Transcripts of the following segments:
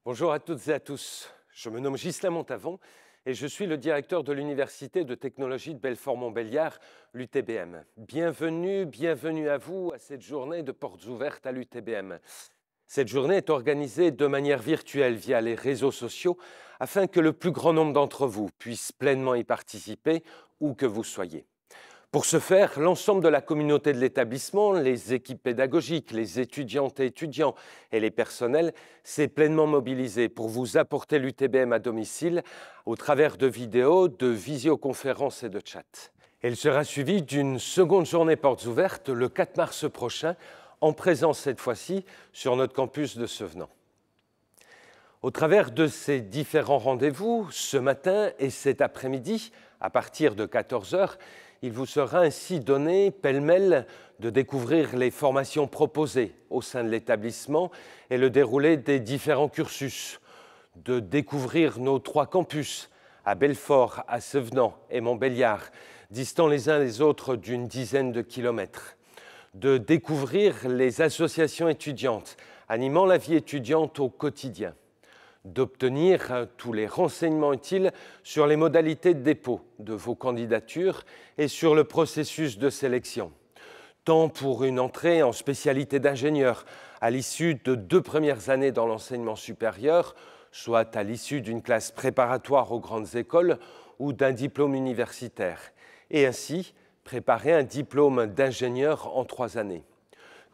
Bonjour à toutes et à tous. Je me nomme Ghislain Montavon et je suis le directeur de l'Université de technologie de Belfort-Montbéliard, l'UTBM. Bienvenue à vous à cette journée de portes ouvertes à l'UTBM. Cette journée est organisée de manière virtuelle via les réseaux sociaux afin que le plus grand nombre d'entre vous puisse pleinement y participer où que vous soyez. Pour ce faire, l'ensemble de la communauté de l'établissement, les équipes pédagogiques, les étudiantes et étudiants et les personnels s'est pleinement mobilisé pour vous apporter l'UTBM à domicile au travers de vidéos, de visioconférences et de chats. Elle sera suivie d'une seconde journée portes ouvertes le 4 mars prochain, en présence cette fois-ci sur notre campus de Sevenans. Au travers de ces différents rendez-vous, ce matin et cet après-midi, à partir de 14 h, il vous sera ainsi donné pêle-mêle de découvrir les formations proposées au sein de l'établissement et le déroulé des différents cursus, de découvrir nos 3 campus à Belfort, à Sevenans et Montbéliard, distants les uns les autres d'une dizaine de kilomètres, de découvrir les associations étudiantes animant la vie étudiante au quotidien, d'obtenir tous les renseignements utiles sur les modalités de dépôt de vos candidatures et sur le processus de sélection, tant pour une entrée en spécialité d'ingénieur à l'issue de 2 premières années dans l'enseignement supérieur, soit à l'issue d'une classe préparatoire aux grandes écoles ou d'un diplôme universitaire, et ainsi préparer un diplôme d'ingénieur en 3 années,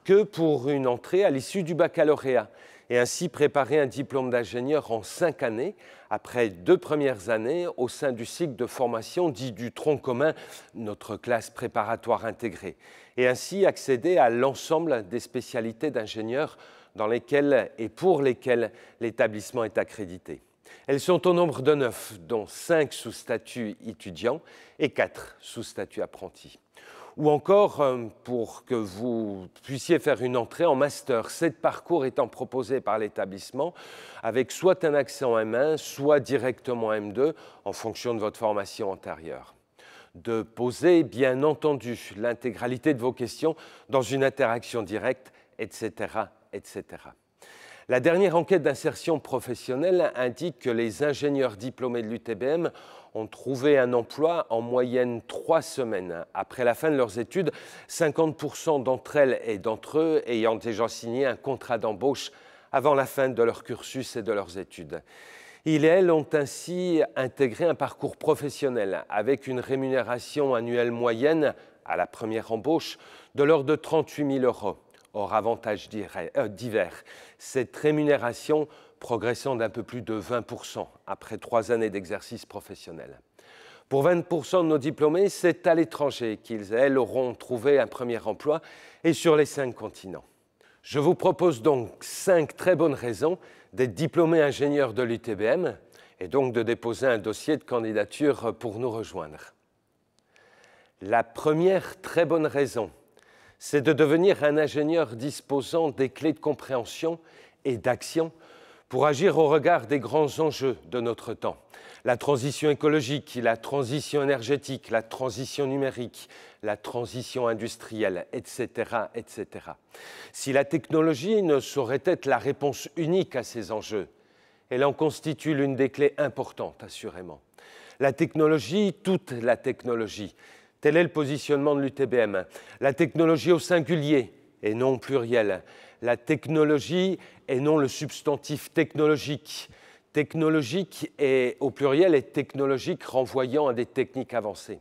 que pour une entrée à l'issue du baccalauréat, et ainsi préparer un diplôme d'ingénieur en 5 années, après 2 premières années au sein du cycle de formation dit du tronc commun, notre classe préparatoire intégrée, et ainsi accéder à l'ensemble des spécialités d'ingénieur dans lesquelles et pour lesquelles l'établissement est accrédité. Elles sont au nombre de 9, dont 5 sous statut étudiant et 4 sous statut apprenti. Ou encore, pour que vous puissiez faire une entrée en master, 7 parcours étant proposés par l'établissement, avec soit un accès en M1, soit directement M2, en fonction de votre formation antérieure. De poser, bien entendu, l'intégralité de vos questions dans une interaction directe, etc., etc. La dernière enquête d'insertion professionnelle indique que les ingénieurs diplômés de l'UTBM ont trouvé un emploi en moyenne 3 semaines après la fin de leurs études, 50% d'entre elles et d'entre eux ayant déjà signé un contrat d'embauche avant la fin de leur cursus et de leurs études. Ils et elles ont ainsi intégré un parcours professionnel avec une rémunération annuelle moyenne à la première embauche de l'ordre de 38 000 €. Hors avantages divers, cette rémunération progressant d'un peu plus de 20% après 3 années d'exercice professionnel. Pour 20% de nos diplômés, c'est à l'étranger qu'ils et elles auront trouvé un premier emploi et sur les 5 continents. Je vous propose donc 5 très bonnes raisons d'être diplômé ingénieur de l'UTBM et donc de déposer un dossier de candidature pour nous rejoindre. La première très bonne raison, c'est de devenir un ingénieur disposant des clés de compréhension et d'action pour agir au regard des grands enjeux de notre temps. La transition écologique, la transition énergétique, la transition numérique, la transition industrielle, etc., etc. Si la technologie ne saurait être la réponse unique à ces enjeux, elle en constitue l'une des clés importantes, assurément. La technologie, toute la technologie, tel est le positionnement de l'UTBM. La technologie au singulier et non au pluriel. La technologie et non le substantif technologique. Technologique et au pluriel et technologique renvoyant à des techniques avancées.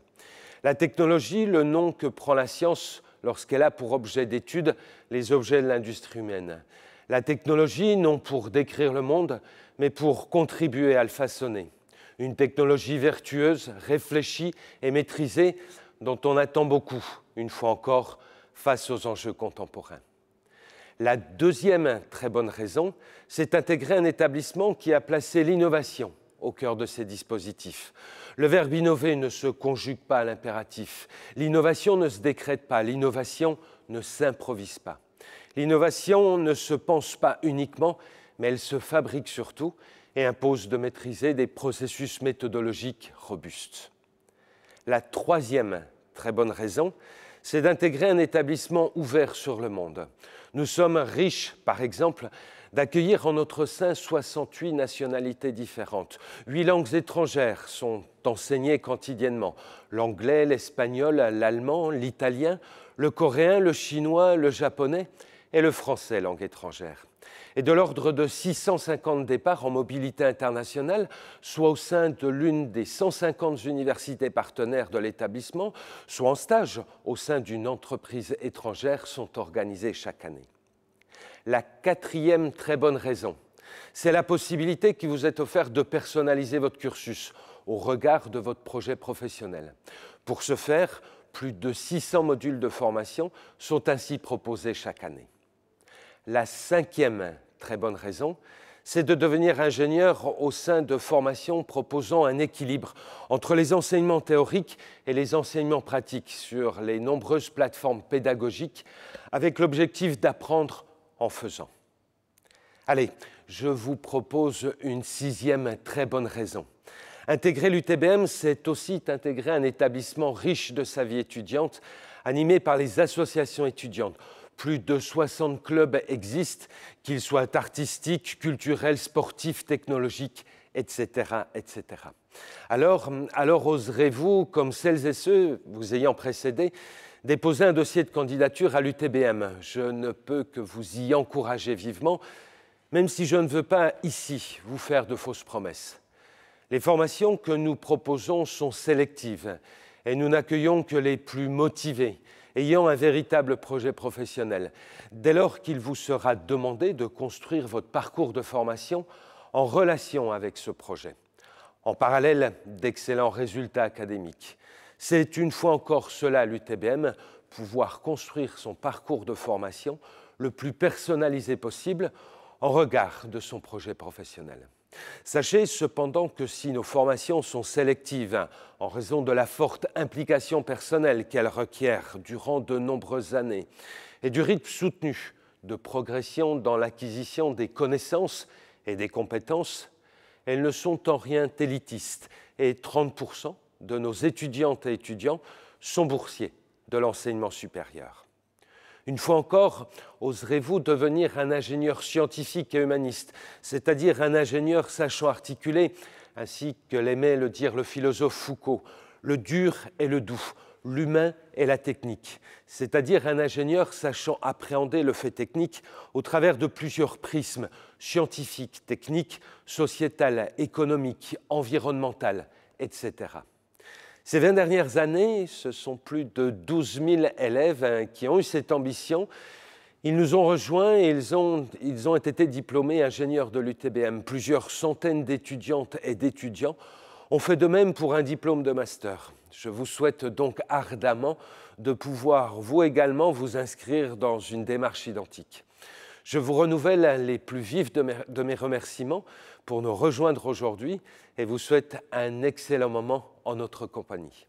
La technologie, le nom que prend la science lorsqu'elle a pour objet d'étude les objets de l'industrie humaine. La technologie, non pour décrire le monde, mais pour contribuer à le façonner. Une technologie vertueuse, réfléchie et maîtrisée, dont on attend beaucoup, une fois encore, face aux enjeux contemporains. La deuxième très bonne raison, c'est d'intégrer un établissement qui a placé l'innovation au cœur de ses dispositifs. Le verbe innover ne se conjugue pas à l'impératif. L'innovation ne se décrète pas, l'innovation ne s'improvise pas. L'innovation ne se pense pas uniquement, mais elle se fabrique surtout et impose de maîtriser des processus méthodologiques robustes. La troisième très bonne raison, c'est d'intégrer un établissement ouvert sur le monde. Nous sommes riches, par exemple, d'accueillir en notre sein 68 nationalités différentes. 8 langues étrangères sont enseignées quotidiennement. L'anglais, l'espagnol, l'allemand, l'italien, le coréen, le chinois, le japonais et le français, langue étrangère. Et de l'ordre de 650 départs en mobilité internationale, soit au sein de l'une des 150 universités partenaires de l'établissement, soit en stage au sein d'une entreprise étrangère, sont organisés chaque année. La quatrième très bonne raison, c'est la possibilité qui vous est offerte de personnaliser votre cursus au regard de votre projet professionnel. Pour ce faire, plus de 600 modules de formation sont ainsi proposés chaque année. La cinquième très bonne raison, c'est de devenir ingénieur au sein de formations proposant un équilibre entre les enseignements théoriques et les enseignements pratiques sur les nombreuses plateformes pédagogiques avec l'objectif d'apprendre en faisant. Allez, je vous propose une sixième très bonne raison. Intégrer l'UTBM, c'est aussi intégrer un établissement riche de sa vie étudiante, animé par les associations étudiantes. Plus de 60 clubs existent, qu'ils soient artistiques, culturels, sportifs, technologiques, etc. etc. Alors oserez-vous, comme celles et ceux vous ayant précédé, déposer un dossier de candidature à l'UTBM? Je ne peux que vous y encourager vivement, même si je ne veux pas ici vous faire de fausses promesses. Les formations que nous proposons sont sélectives et nous n'accueillons que les plus motivés, ayant un véritable projet professionnel, dès lors qu'il vous sera demandé de construire votre parcours de formation en relation avec ce projet, en parallèle d'excellents résultats académiques. C'est une fois encore cela l'UTBM, pouvoir construire son parcours de formation le plus personnalisé possible en regard de son projet professionnel. Sachez cependant que si nos formations sont sélectives en raison de la forte implication personnelle qu'elles requièrent durant de nombreuses années et du rythme soutenu de progression dans l'acquisition des connaissances et des compétences, elles ne sont en rien élitistes et 30% de nos étudiantes et étudiants sont boursiers de l'enseignement supérieur. Une fois encore, oserez-vous devenir un ingénieur scientifique et humaniste, c'est-à-dire un ingénieur sachant articuler, ainsi que l'aimait le dire le philosophe Foucault, le dur et le doux, l'humain et la technique, c'est-à-dire un ingénieur sachant appréhender le fait technique au travers de plusieurs prismes scientifiques, techniques, sociétales, économiques, environnementales, etc. Ces 20 dernières années, ce sont plus de 12 000 élèves qui ont eu cette ambition. Ils nous ont rejoints et ils ont été diplômés ingénieurs de l'UTBM. Plusieurs centaines d'étudiantes et d'étudiants ont fait de même pour un diplôme de master. Je vous souhaite donc ardemment de pouvoir, vous également, vous inscrire dans une démarche identique. Je vous renouvelle les plus vifs de mes remerciements pour nous rejoindre aujourd'hui et vous souhaite un excellent moment en notre compagnie.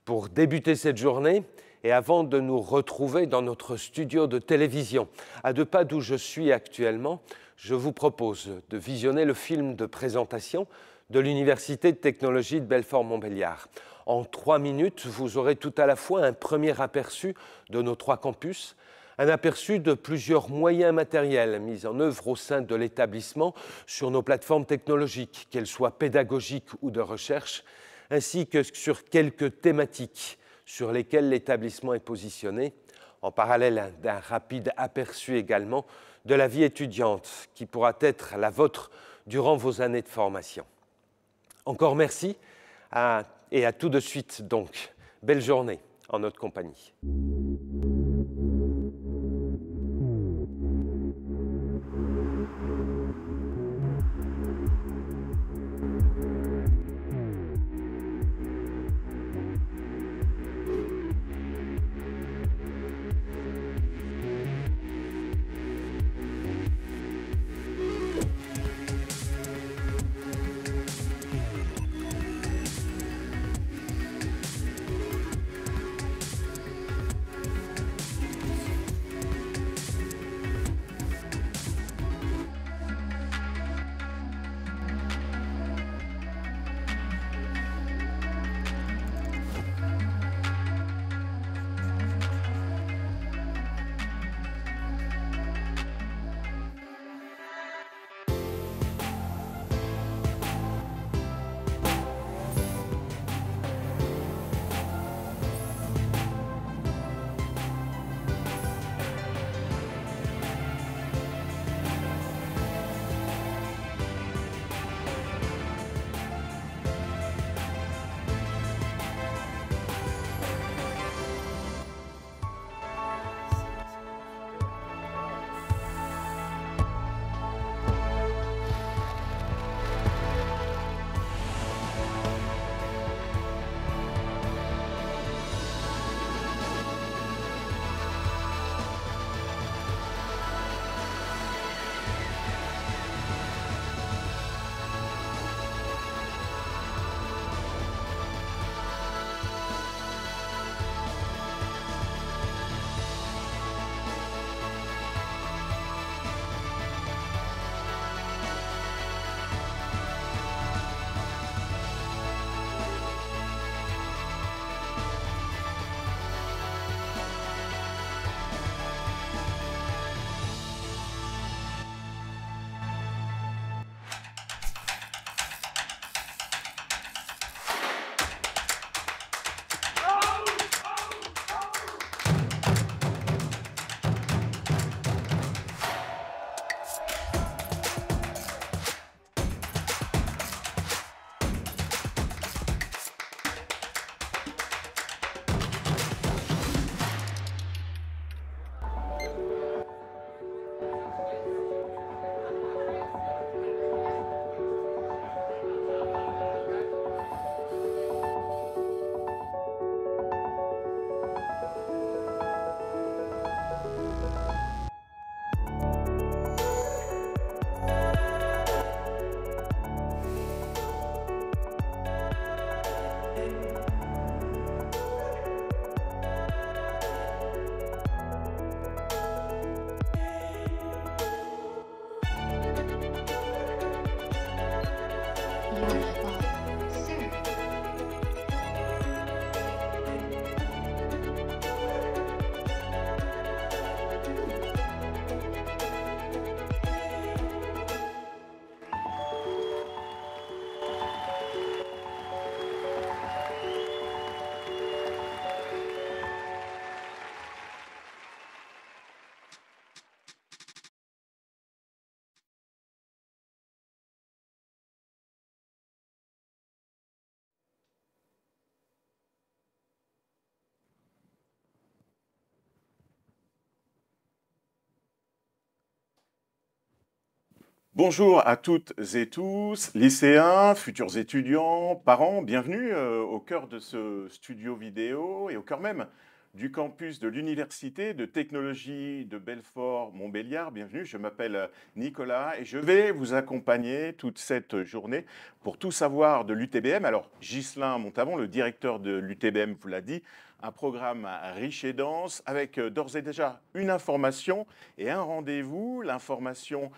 Pour débuter cette journée et avant de nous retrouver dans notre studio de télévision, à 2 pas d'où je suis actuellement, je vous propose de visionner le film de présentation de l'Université de technologie de Belfort-Montbéliard. En 3 minutes, vous aurez tout à la fois un premier aperçu de nos 3 campus, un aperçu de plusieurs moyens matériels mis en œuvre au sein de l'établissement sur nos plateformes technologiques, qu'elles soient pédagogiques ou de recherche, ainsi que sur quelques thématiques sur lesquelles l'établissement est positionné, en parallèle d'un rapide aperçu également de la vie étudiante qui pourra être la vôtre durant vos années de formation. Encore merci et à tout de suite donc. Belle journée en notre compagnie. Bonjour à toutes et tous, lycéens, futurs étudiants, parents, bienvenue au cœur de ce studio vidéo et au cœur même du campus de l'Université de technologie de Belfort-Montbéliard. Bienvenue, je m'appelle Nicolas et je vais vous accompagner toute cette journée pour tout savoir de l'UTBM. Alors, Ghislain Montavon, le directeur de l'UTBM, vous l'a dit, un programme riche et dense avec d'ores et déjà une information et un rendez-vous. L'information,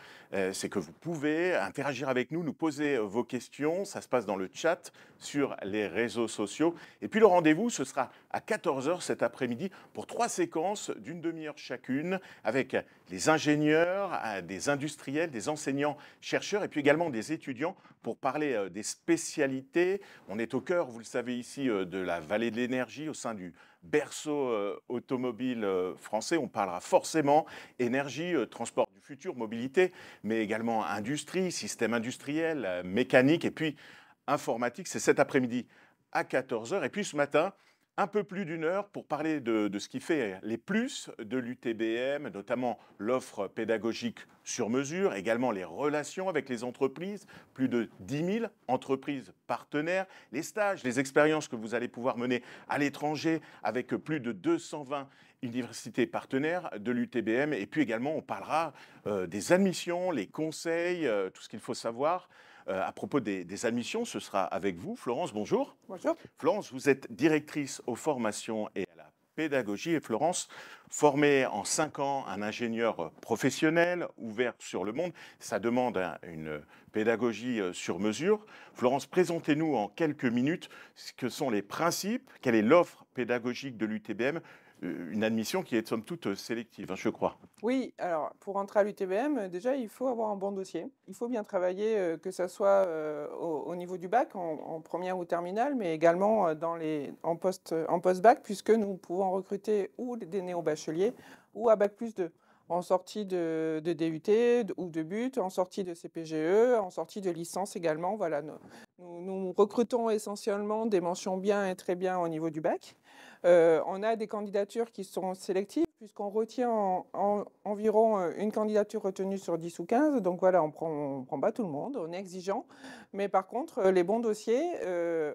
c'est que vous pouvez interagir avec nous, nous poser vos questions. Ça se passe dans le chat sur les réseaux sociaux. Et puis le rendez-vous, ce sera à 14 h cet après-midi pour 3 séquences d'une demi-heure chacune avec les ingénieurs, des industriels, des enseignants, chercheurs et puis également des étudiants pour parler des spécialités. On est au cœur, vous le savez ici, de la vallée de l'énergie au sein du berceau automobile français. On parlera forcément énergie, transport du futur, mobilité, mais également industrie, système industriel, mécanique et puis informatique. C'est cet après-midi à 14 h. Et puis ce matin, un peu plus d'une heure pour parler de ce qui fait les plus de l'UTBM, notamment l'offre pédagogique sur mesure, également les relations avec les entreprises, plus de 10 000 entreprises partenaires, les stages, les expériences que vous allez pouvoir mener à l'étranger avec plus de 220 universités partenaires de l'UTBM. Et puis également, on parlera des admissions, les conseils, tout ce qu'il faut savoir. À propos des admissions, ce sera avec vous. Florence, bonjour. Bonjour. Florence, vous êtes directrice aux formations et à la pédagogie. Et Florence, formée en 5 ans, un ingénieur professionnel, ouvert sur le monde, ça demande une pédagogie sur mesure. Florence, présentez-nous en quelques minutes ce que sont les principes, quelle est l'offre pédagogique de l'UTBM, une admission qui est somme toute sélective, je crois. Oui, alors pour entrer à l'UTBM, déjà il faut avoir un bon dossier. Il faut bien travailler, que ça soit au niveau du bac, en première ou terminale, mais également en post-bac, puisque nous pouvons recruter ou des néo-bacheliers ou à bac+2, en sortie de DUT ou de BUT, en sortie de CPGE, en sortie de licence également. Voilà, nous recrutons essentiellement des mentions bien et très bien au niveau du bac. On a des candidatures qui sont sélectives, puisqu'on retient environ une candidature retenue sur 10 ou 15. Donc voilà, on prend pas tout le monde, on est exigeant. Mais par contre, les bons dossiers,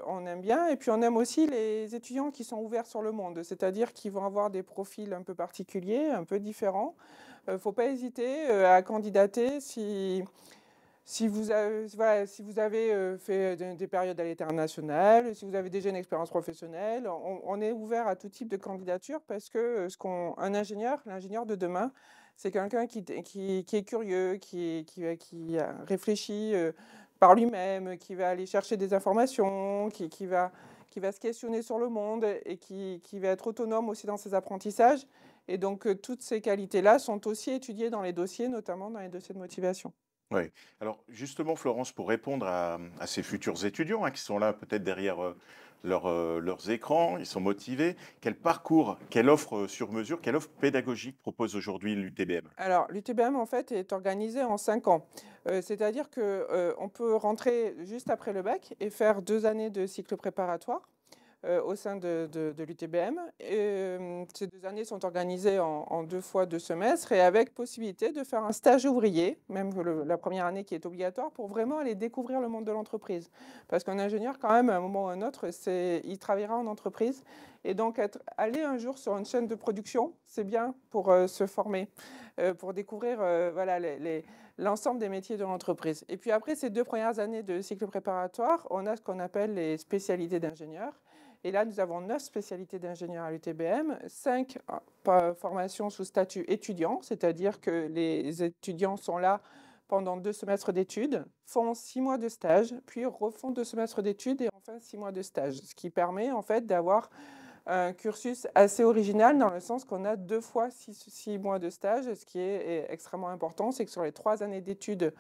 on aime bien. Et puis on aime aussi les étudiants qui sont ouverts sur le monde, c'est-à-dire qui vont avoir des profils un peu particuliers, un peu différents. Il ne faut pas hésiter à candidater si vous avez, voilà, si vous avez fait des périodes à l'international, si vous avez déjà une expérience professionnelle, on est ouvert à tout type de candidature parce que l'ingénieur de demain, c'est quelqu'un qui est curieux, qui réfléchit par lui-même, qui va aller chercher des informations, qui va se questionner sur le monde et qui va être autonome aussi dans ses apprentissages. Et donc, toutes ces qualités-là sont aussi étudiées dans les dossiers, notamment dans les dossiers de motivation. Oui. Alors justement, Florence, pour répondre à ces futurs étudiants qui sont là peut-être derrière leurs écrans, ils sont motivés, quel parcours, quelle offre sur mesure, quelle offre pédagogique propose aujourd'hui l'UTBM? Alors, l'UTBM, en fait, est organisé en 5 ans. C'est-à-dire qu'on peut rentrer juste après le bac et faire 2 années de cycle préparatoire au sein de l'UTBM. Ces 2 années sont organisées en 2 fois 2 semestres et avec possibilité de faire un stage ouvrier, même la première année qui est obligatoire, pour vraiment aller découvrir le monde de l'entreprise. Parce qu'un ingénieur, quand même, à un moment ou à un autre, il travaillera en entreprise. Et donc, aller un jour sur une chaîne de production, c'est bien pour se former, pour découvrir voilà, l'ensemble des métiers de l'entreprise. Et puis après ces 2 premières années de cycle préparatoire, on a ce qu'on appelle les spécialités d'ingénieurs. Et là, nous avons 9 spécialités d'ingénieurs à l'UTBM, 5 formations sous statut étudiant, c'est-à-dire que les étudiants sont là pendant 2 semestres d'études, font 6 mois de stage, puis refont 2 semestres d'études et enfin 6 mois de stage, ce qui permet en fait d'avoir un cursus assez original dans le sens qu'on a 2 fois 6 mois de stage. Ce qui est extrêmement important, c'est que sur les 3 années d'études,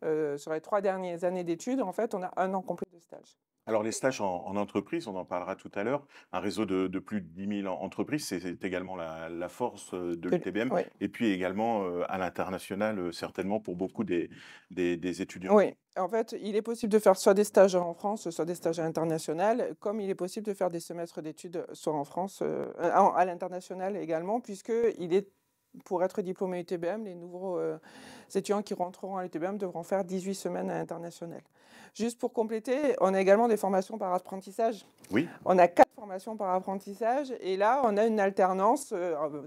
sur les 3 dernières années d'études, en fait, on a 1 an complet de stage. Alors les stages en entreprise, on en parlera tout à l'heure. Un réseau de plus de 10 000 entreprises, c'est également la force de l'UTBM. Oui. Et puis également à l'international, certainement pour beaucoup des étudiants. Oui, en fait, il est possible de faire soit des stages en France, soit des stages à l'international, comme il est possible de faire des semestres d'études soit en France, à l'international également, puisqu'il est pour être diplômé UTBM, les nouveaux étudiants qui rentreront à l'UTBM devront faire 18 semaines à l'international. Juste pour compléter, on a également des formations par apprentissage. Oui. On a 4 formations par apprentissage et là, on a une alternance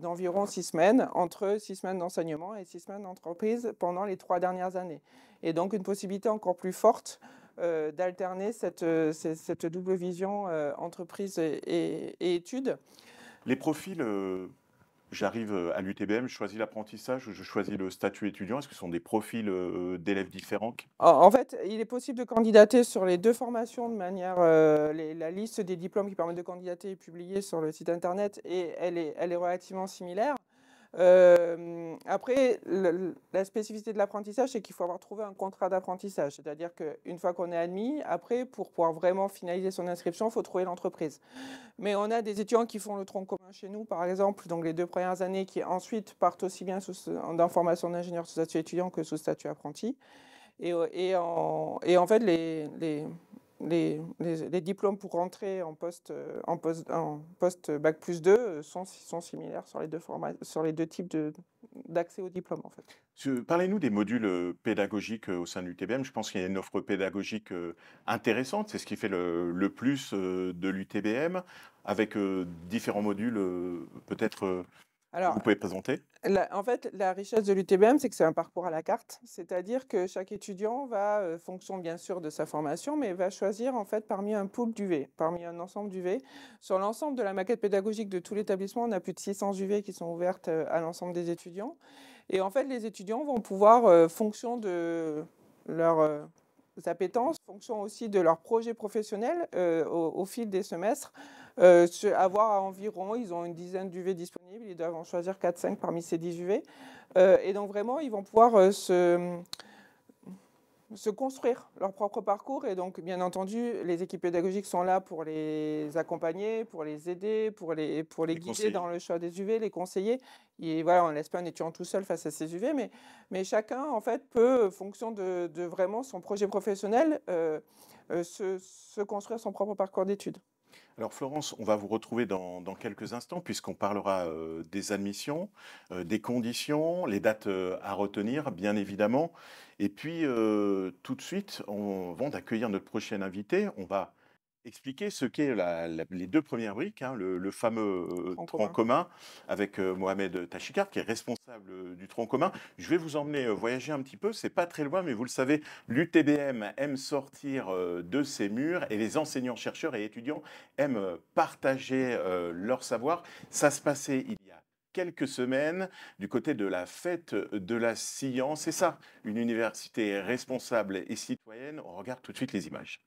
d'environ 6 semaines, entre 6 semaines d'enseignement et 6 semaines d'entreprise pendant les 3 dernières années. Et donc, une possibilité encore plus forte d'alterner cette double vision entreprise et études. Les profils, j'arrive à l'UTBM, je choisis l'apprentissage ou je choisis le statut étudiant. Est-ce que ce sont des profils d'élèves différents? En fait, il est possible de candidater sur les 2 formations de manière… la liste des diplômes qui permettent de candidater est publiée sur le site internet et elle est relativement similaire. Après, la spécificité de l'apprentissage, c'est qu'il faut avoir trouvé un contrat d'apprentissage. C'est-à-dire qu'une fois qu'on est admis, après, pour pouvoir vraiment finaliser son inscription, il faut trouver l'entreprise. Mais on a des étudiants qui font le tronc commun chez nous, par exemple, donc les 2 premières années, qui ensuite partent aussi bien en formation d'ingénieur sous statut étudiant que sous statut apprenti. Et en fait, les diplômes pour rentrer en poste Bac plus 2 sont similaires sur les deux types d'accès au diplôme, en fait. Parlez-nous des modules pédagogiques au sein de l'UTBM. Je pense qu'il y a une offre pédagogique intéressante. C'est ce qui fait le plus de l'UTBM, avec différents modules peut-être que vous pouvez présenter. En fait, la richesse de l'UTBM, c'est que c'est un parcours à la carte. C'est-à-dire que chaque étudiant va, fonction bien sûr de sa formation, mais va choisir en fait parmi un pool d'UV, parmi un ensemble d'UV. Sur l'ensemble de la maquette pédagogique de tout l'établissement, on a plus de 600 UV qui sont ouvertes à l'ensemble des étudiants. Et en fait, les étudiants vont pouvoir, fonction de leurs appétences, fonction aussi de leur projet professionnel au fil des semestres, avoir environ, ils ont une dizaine d'UV disponibles, ils doivent en choisir 4-5 parmi ces 10 UV. Et donc vraiment, ils vont pouvoir se construire leur propre parcours. Et donc, bien entendu, les équipes pédagogiques sont là pour les accompagner, pour les aider, pour les guider conseiller dans le choix des UV, les conseiller. Et voilà, on ne laisse pas un étudiant tout seul face à ces UV, mais chacun, en fait, peut, fonction de vraiment son projet professionnel, se construire son propre parcours d'études. Alors Florence, on va vous retrouver dans quelques instants puisqu'on parlera des admissions, des conditions, les dates à retenir, bien évidemment. Et puis tout de suite, avant d'accueillir notre prochain invité, on va expliquer ce qu'est les 2 premières briques, hein, le fameux tronc commun avec Mohamed Tachikar, qui est responsable du tronc commun. Je vais vous emmener voyager un petit peu, c'est pas très loin, mais vous le savez, l'UTBM aime sortir de ses murs et les enseignants, chercheurs et étudiants aiment partager leur savoir. Ça se passait il y a quelques semaines du côté de la fête de la science. C'est ça, une université responsable et citoyenne. On regarde tout de suite les images.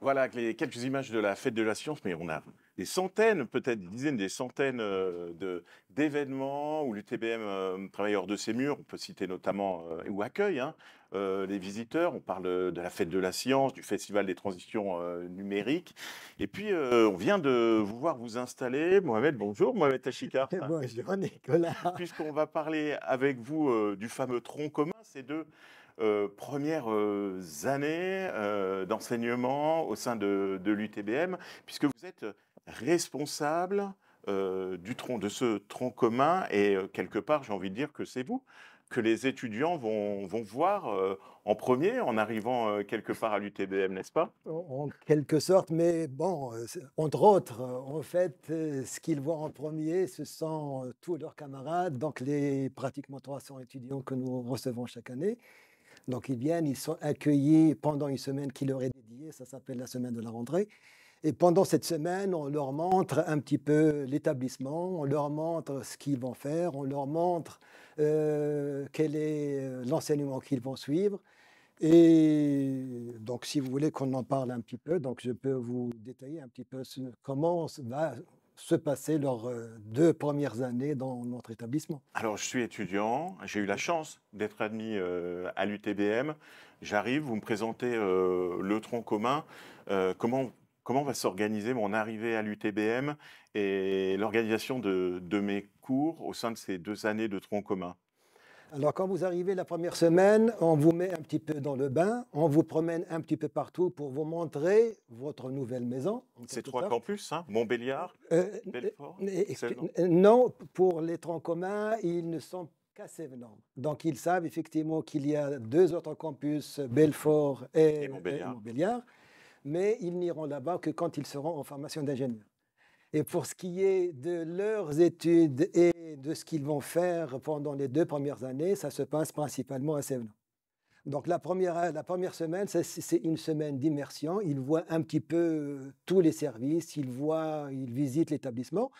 Voilà les quelques images de la fête de la science, mais on a centaines, peut-être des dizaines, des centaines d'événements où l'UTBM travaille hors de ses murs. On peut citer notamment, ou accueille les visiteurs. On parle de la fête de la science, du festival des transitions numériques. Et puis, on vient de vous voir vous installer. Mohamed, bonjour. Mohamed Tachikar. Bonjour Nicolas. Puisqu'on va parler avec vous du fameux tronc commun, ces deux premières années d'enseignement au sein de l'UTBM, puisque vous êtes responsable de ce tronc commun et quelque part, j'ai envie de dire que c'est vous que les étudiants vont voir en premier en arrivant quelque part à l'UTBM, n'est-ce pas? En quelque sorte, mais bon, entre autres, en fait, ce qu'ils voient en premier, ce sont tous leurs camarades, donc les pratiquement 300 étudiants que nous recevons chaque année. Donc ils viennent, ils sont accueillis pendant une semaine qui leur est dédiée, ça s'appelle la semaine de la rentrée. Et pendant cette semaine, on leur montre un petit peu l'établissement, on leur montre ce qu'ils vont faire, on leur montre quel est l'enseignement qu'ils vont suivre. Et donc, si vous voulez qu'on en parle un petit peu, donc je peux vous détailler un petit peu comment va se passer leurs 2 premières années dans notre établissement. Alors, je suis étudiant, j'ai eu la chance d'être admis à l'UTBM. J'arrive, vous me présentez le tronc commun. Comment va s'organiser mon arrivée à l'UTBM et l'organisation de mes cours au sein de ces 2 années de tronc commun? Alors, quand vous arrivez la première semaine, on vous met un petit peu dans le bain, on vous promène un petit peu partout pour vous montrer votre nouvelle maison. C'est 3 campus, Montbéliard, Belfort, Sévenol. Non, pour les troncs communs, ils ne sont qu'à Sévenol. Donc, ils savent effectivement qu'il y a 2 autres campus, Belfort et Montbéliard, mais ils n'iront là-bas que quand ils seront en formation d'ingénieur. Et pour ce qui est de leurs études et de ce qu'ils vont faire pendant les 2 premières années, ça se passe principalement à Sévenol. Donc la première semaine, c'est une semaine d'immersion. Ils voient un petit peu tous les services, ils visitent l'établissement.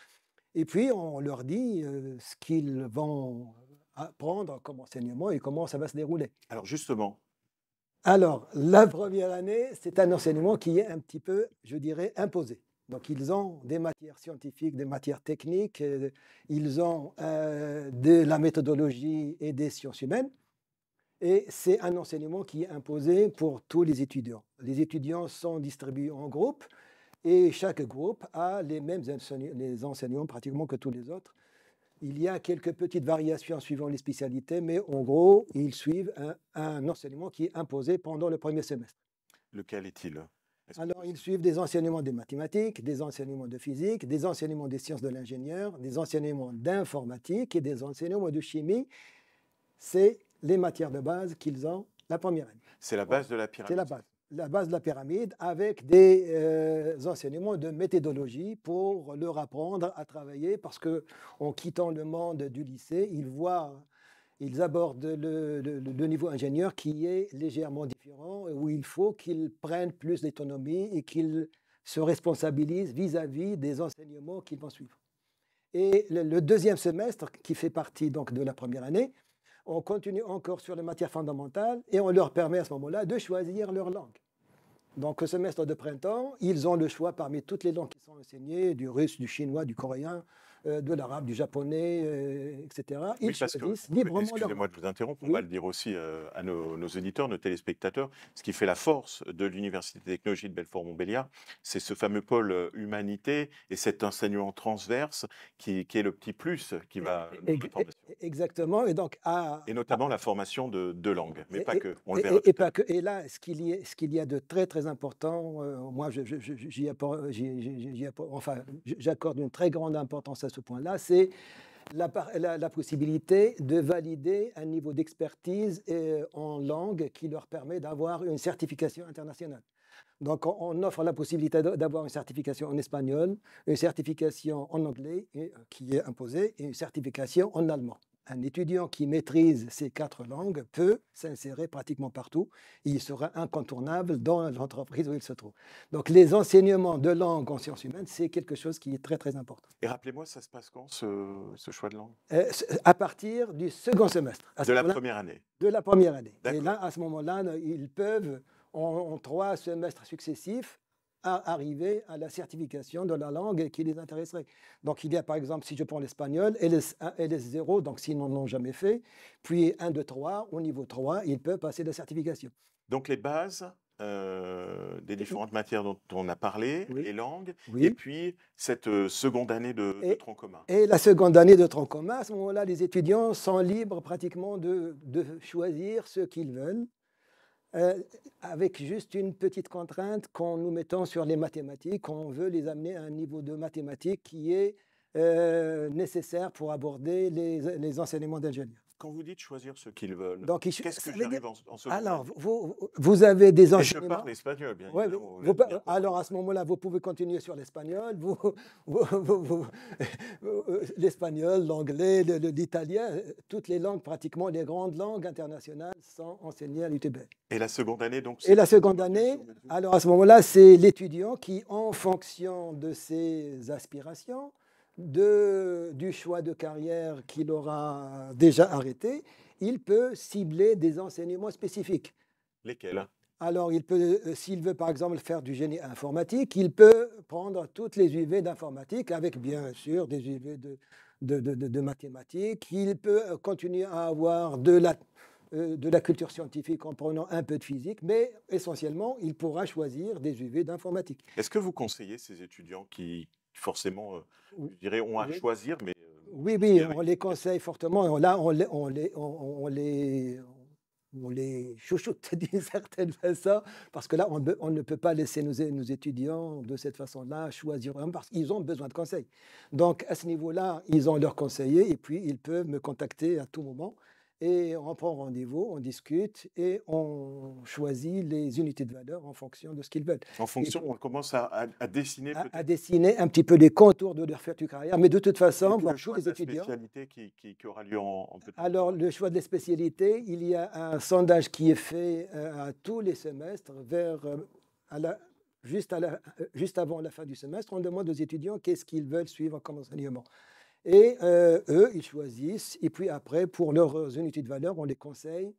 Et puis on leur dit ce qu'ils vont apprendre comme enseignement et comment ça va se dérouler. Alors justement. Alors la première année, c'est un enseignement qui est un petit peu, je dirais, imposé. Donc, ils ont des matières scientifiques, des matières techniques, ils ont de la méthodologie et des sciences humaines. Et c'est un enseignement qui est imposé pour tous les étudiants. Les étudiants sont distribués en groupes et chaque groupe a les mêmes enseignements pratiquement que tous les autres. Il y a quelques petites variations suivant les spécialités, mais en gros, ils suivent un enseignement qui est imposé pendant le premier semestre. Lequel est-il ? Alors, ils suivent des enseignements de mathématiques, des enseignements de physique, des enseignements des sciences de l'ingénieur, des enseignements d'informatique et des enseignements de chimie. C'est les matières de base qu'ils ont la première année. C'est la base de la pyramide. C'est la base de la pyramide avec des enseignements de méthodologie pour leur apprendre à travailler parce qu'en quittant le monde du lycée, ils abordent le niveau ingénieur qui est légèrement différent, où il faut qu'ils prennent plus d'autonomie et qu'ils se responsabilisent vis-à-vis des enseignements qu'ils vont suivre. Et le deuxième semestre, qui fait partie donc de la première année, on continue encore sur les matières fondamentales et on leur permet à ce moment-là de choisir leur langue. Donc, au semestre de printemps, ils ont le choix parmi toutes les langues qui sont enseignées, du russe, du chinois, du coréen, de l'arabe, du japonais, etc. Ils choisissent librement leur langue. Excusez-moi de vous interrompre, on va le dire aussi à nos auditeurs, nos téléspectateurs. Ce qui fait la force de l'Université de technologie de Belfort-Montbéliard, c'est ce fameux pôle humanité et cet enseignement transverse qui est le petit plus qui va dans notre formation. Exactement. Et notamment la formation de langue, mais pas que. On le verra et là, ce qu'il y a de très, très important, moi, j'accorde une très grande importance à ce point-là, c'est la possibilité de valider un niveau d'expertise en langue qui leur permet d'avoir une certification internationale. Donc, on offre la possibilité d'avoir une certification en espagnol, une certification en anglais qui est imposée et une certification en allemand. Un étudiant qui maîtrise ces 4 langues peut s'insérer pratiquement partout et il sera incontournable dans l'entreprise où il se trouve. Donc, les enseignements de langue en sciences humaines, c'est quelque chose qui est très, très important. Et rappelez-moi, ça se passe quand, ce choix de langue? À partir du second semestre. De la première année? De la première année. Et là, à ce moment-là, ils peuvent, en 3 semestres successifs, arriver à la certification de la langue qui les intéresserait. Donc, il y a par exemple, si je prends l'espagnol, LS1, LS0, donc s'ils n'en ont jamais fait, puis 1, 2, 3, au niveau 3, ils peuvent passer la certification. Donc les bases des différentes matières dont on a parlé, Oui. les langues, Oui. et puis cette seconde année de tronc commun. Et la seconde année de tronc commun, à ce moment-là, les étudiants sont libres pratiquement de choisir ce qu'ils veulent, avec juste une petite contrainte qu'en nous mettant sur les mathématiques, on veut les amener à un niveau de mathématiques qui est nécessaire pour aborder les enseignements d'ingénieurs. Quand vous dites choisir ce qu'ils veulent, Donc, qu'est-ce que j'arrive en seconde alors, année? vous avez des Et je enseignements. parle espagnol, bien Ouais, évidemment. alors à ce moment-là, vous pouvez continuer sur l'espagnol, l'espagnol, l'anglais, l'italien, toutes les langues, pratiquement les grandes langues internationales sont enseignées à l'UTBM. Et la seconde année, donc Et la seconde année, alors à ce moment-là, c'est l'étudiant qui, en fonction de ses aspirations, du choix de carrière qu'il aura déjà arrêté, il peut cibler des enseignements spécifiques. Lesquels? Alors, il peut, s'il veut par exemple faire du génie informatique, il peut prendre toutes les UV d'informatique avec bien sûr des UV de mathématiques. Il peut continuer à avoir de la culture scientifique en prenant un peu de physique, mais essentiellement, il pourra choisir des UV d'informatique. Est-ce que vous conseillez ces étudiants qui, forcément, je dirais, ont à Oui. choisir, mais Oui, on les conseille fortement. Là, on les chouchoute d'une certaine façon, parce que là, on ne peut pas laisser nos étudiants de cette façon-là choisir, parce qu'ils ont besoin de conseils. Donc, à ce niveau-là, ils ont leurs conseillers, et puis ils peuvent me contacter à tout moment, et on prend rendez-vous, on discute, et on choisit les unités de valeur en fonction de ce qu'ils veulent. en fonction, on commence à dessiner À peut-être dessiner un petit peu les contours de leur future carrière, mais de toute façon, le pour choix tous de les la étudiants. spécialité qui aura lieu en peut-être. Alors, le choix des spécialités, il y a un sondage qui est fait à tous les semestres, juste avant la fin du semestre. On demande aux étudiants qu'est-ce qu'ils veulent suivre comme enseignement. Et eux, ils choisissent. Et puis après, pour leurs unités de valeur, on les conseille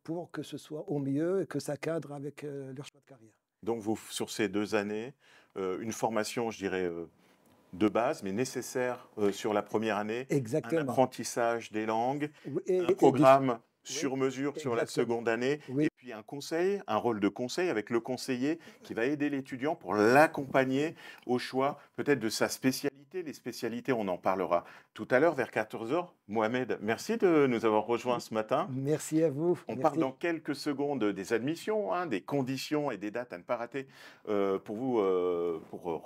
pour que ce soit au mieux et que ça cadre avec leur choix de carrière. Donc, vous, sur ces 2 années, une formation, je dirais, de base, mais nécessaire sur la première année, un Exactement. apprentissage des langues, Et un programme oui, sur mesure sur la exactement. seconde année, Oui. et puis un conseil, un rôle de conseil avec le conseiller qui va aider l'étudiant pour l'accompagner au choix peut-être de sa spécialité. Les spécialités, on en parlera tout à l'heure vers 14h. Mohamed, merci de nous avoir rejoints ce matin. Merci à vous. On Merci. parle dans quelques secondes des admissions, des conditions et des dates à ne pas rater pour vous, pour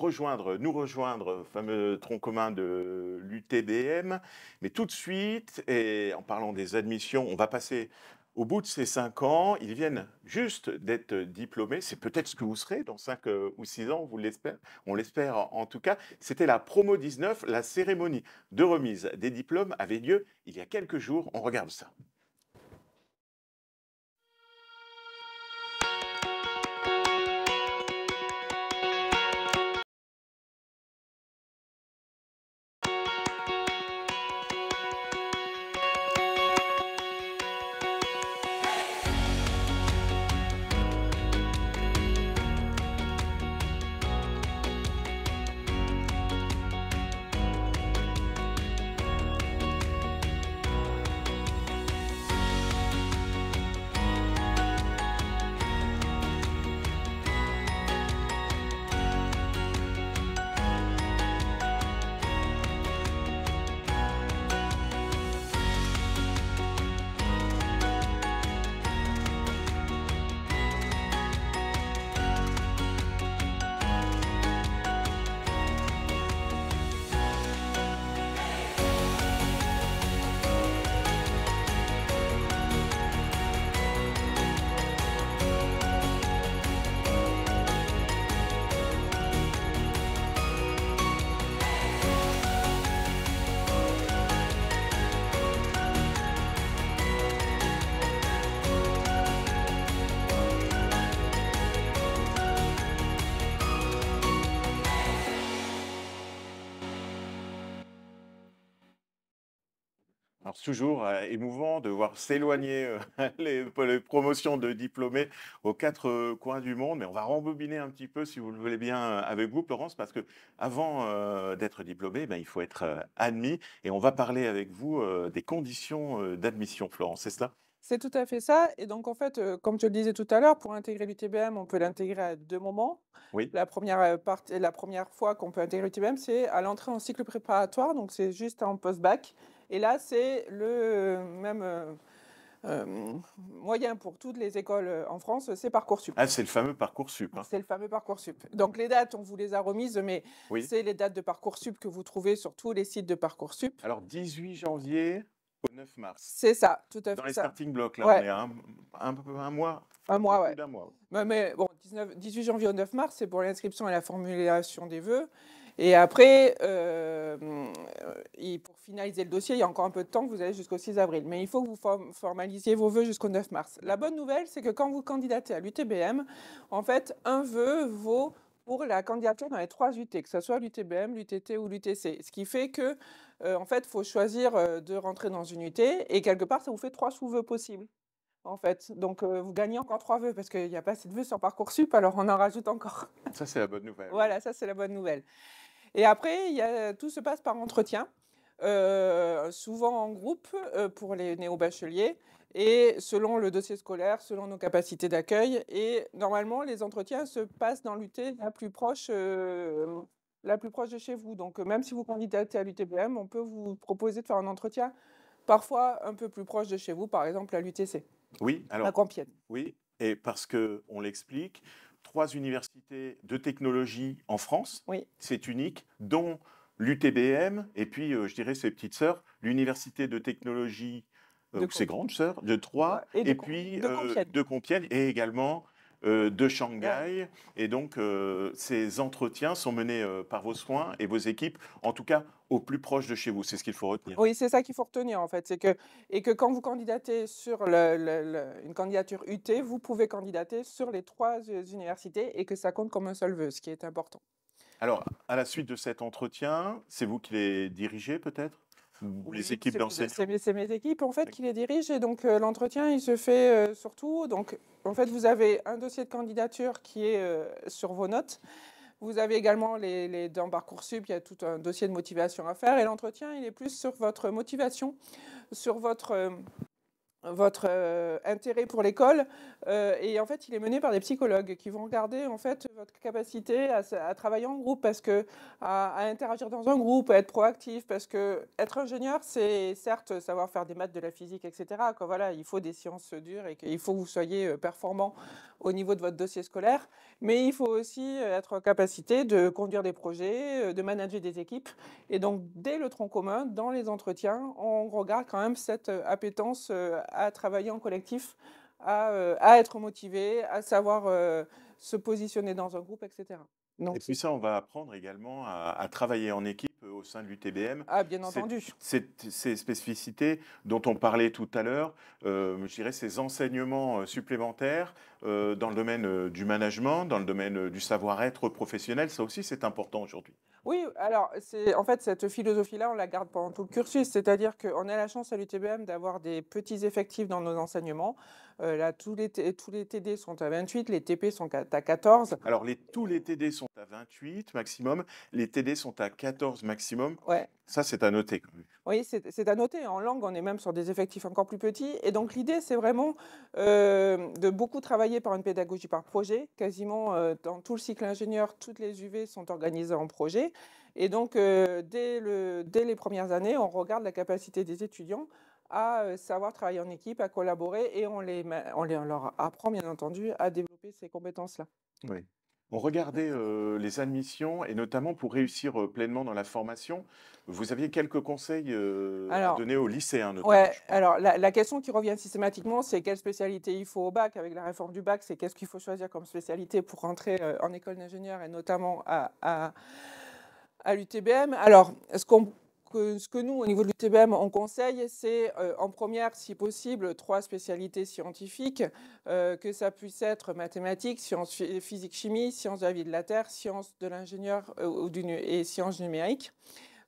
nous rejoindre, fameux tronc commun de l'UTBM. Mais tout de suite, et en parlant des admissions, on va passer au bout de ces 5 ans. Ils viennent juste d'être diplômés. C'est peut-être ce que vous serez dans 5 ou 6 ans, on l'espère en tout cas. C'était la promo 19. La cérémonie de remise des diplômes avait lieu il y a quelques jours. On regarde ça. Alors, c'est toujours émouvant de voir s'éloigner les promotions de diplômés aux quatre coins du monde, mais on va rembobiner un petit peu, si vous le voulez bien, avec vous, Florence, parce que avant d'être diplômé, ben, il faut être admis, et on va parler avec vous des conditions d'admission, Florence, c'est cela? C'est tout à fait ça. Et donc, en fait, comme je le disais tout à l'heure, pour intégrer l'UTBM, on peut l'intégrer à 2 moments. Oui. La première fois qu'on peut intégrer l'UTBM, c'est à l'entrée en cycle préparatoire, donc c'est juste en post-bac. Et là, c'est le même moyen pour toutes les écoles en France, c'est Parcoursup. Ah, c'est le fameux Parcoursup, hein. C'est le fameux Parcoursup. Donc les dates, on vous les a remises, mais Oui. c'est les dates de Parcoursup que vous trouvez sur tous les sites de Parcoursup. Alors, 18 janvier au 9 mars. C'est ça, tout à Dans fait les ça. starting blocks, là, on Ouais. est à un mois. Un mois, Plus ouais. d'un mois. Mais bon, 18 janvier au 9 mars, c'est pour l'inscription et la formulation des vœux. Et après, pour finaliser le dossier, il y a encore un peu de temps, vous avez jusqu'au 6 avril. Mais il faut que vous formalisiez vos vœux jusqu'au 9 mars. La bonne nouvelle, c'est que quand vous candidatez à l'UTBM, en fait, un vœu vaut pour la candidature dans les 3 UT, que ce soit l'UTBM, l'UTT ou l'UTC. Ce qui fait que, en fait, il faut choisir de rentrer dans une UT et quelque part, ça vous fait 3 sous-vœux possibles. En fait, donc vous gagnez encore 3 vœux parce qu'il n'y a pas assez de vœux sur Parcoursup, alors on en rajoute encore. Ça, c'est la bonne nouvelle. Voilà, ça c'est la bonne nouvelle. Et après, tout se passe par entretien, souvent en groupe pour les néo-bacheliers, et selon le dossier scolaire, selon nos capacités d'accueil. Et normalement, les entretiens se passent dans l'UT la plus proche de chez vous. Donc même si vous candidatez à l'UTBM, on peut vous proposer de faire un entretien parfois un peu plus proche de chez vous, par exemple à l'UTC. Oui, À alors, Compiègne. oui, et parce qu'on l'explique, 3 universités de technologie en France, Oui. c'est unique, dont l'UTBM, et puis, je dirais, ses petites sœurs, l'université de technologie, De ou ses Compiègne. grandes sœurs, de Troyes, Ouais, et et de puis Compiègne. de Compiègne, et également de Shanghai. Et donc, ces entretiens sont menés par vos soins et vos équipes, en tout cas au plus proche de chez vous. C'est ce qu'il faut retenir. Oui, c'est ça qu'il faut retenir en fait. Et que quand vous candidatez sur une candidature UT, vous pouvez candidater sur les 3 universités et que ça compte comme un seul vœu, ce qui est important. Alors, à la suite de cet entretien, c'est vous qui les dirigez peut-être? Ou Oui, les équipes d'enseignants? c'est mes équipes en fait qui les dirigent. Et donc l'entretien, il se fait surtout. Donc en fait, vous avez un dossier de candidature qui est sur vos notes. Vous avez également dans Parcoursup, il y a tout un dossier de motivation à faire. Et l'entretien, il est plus sur votre motivation, sur votre intérêt pour l'école. Et en fait, il est mené par des psychologues qui vont regarder en fait votre capacité à travailler en groupe, parce que à interagir dans un groupe, à être proactif, parce que être ingénieur, c'est certes savoir faire des maths, de la physique, etc. Quoi, voilà, il faut des sciences dures et qu'il faut que vous soyez performant au niveau de votre dossier scolaire, mais il faut aussi être en capacité de conduire des projets, de manager des équipes. Et donc, dès le tronc commun, dans les entretiens, on regarde quand même cette appétence à travailler en collectif, à être motivé, à savoir se positionner dans un groupe, etc. Donc, Et puis ça, on va apprendre également à travailler en équipe au sein de l'UTBM. bien entendu. Ces spécificités dont on parlait tout à l'heure, je dirais ces enseignements supplémentaires dans le domaine du management, dans le domaine du savoir-être professionnel, ça aussi c'est important aujourd'hui. Oui, alors en fait cette philosophie-là, on la garde pendant tout le cursus, c'est-à-dire qu'on a la chance à l'UTBM d'avoir des petits effectifs dans nos enseignements. Là, tous les TD sont à 28, les TP sont à 14. Alors tous les TD sont à 28 maximum, les TD sont à 14 maximum. Ouais. Ça, c'est à noter quand même. Oui, c'est à noter. En langue, on est même sur des effectifs encore plus petits. Et donc, l'idée, c'est vraiment de beaucoup travailler par une pédagogie par projet. Quasiment dans tout le cycle ingénieur, toutes les UV sont organisées en projet. Et donc, dès les premières années, on regarde la capacité des étudiants à savoir travailler en équipe, à collaborer. Et on leur apprend, bien entendu, à développer ces compétences-là. Oui. On regardait les admissions et notamment pour réussir pleinement dans la formation, vous aviez quelques conseils à donner aux lycéens notamment. Ouais, alors la question qui revient systématiquement, c'est quelle spécialité il faut au bac. Avec la réforme du bac, c'est qu'est-ce qu'il faut choisir comme spécialité pour rentrer en école d'ingénieur et notamment à l'UTBM. Alors, ce que nous, au niveau de l'UTBM, on conseille, c'est en première, si possible, 3 spécialités scientifiques, que ça puisse être mathématiques, sciences physique-chimie, sciences de la vie de la Terre, sciences de l'ingénieur et sciences numériques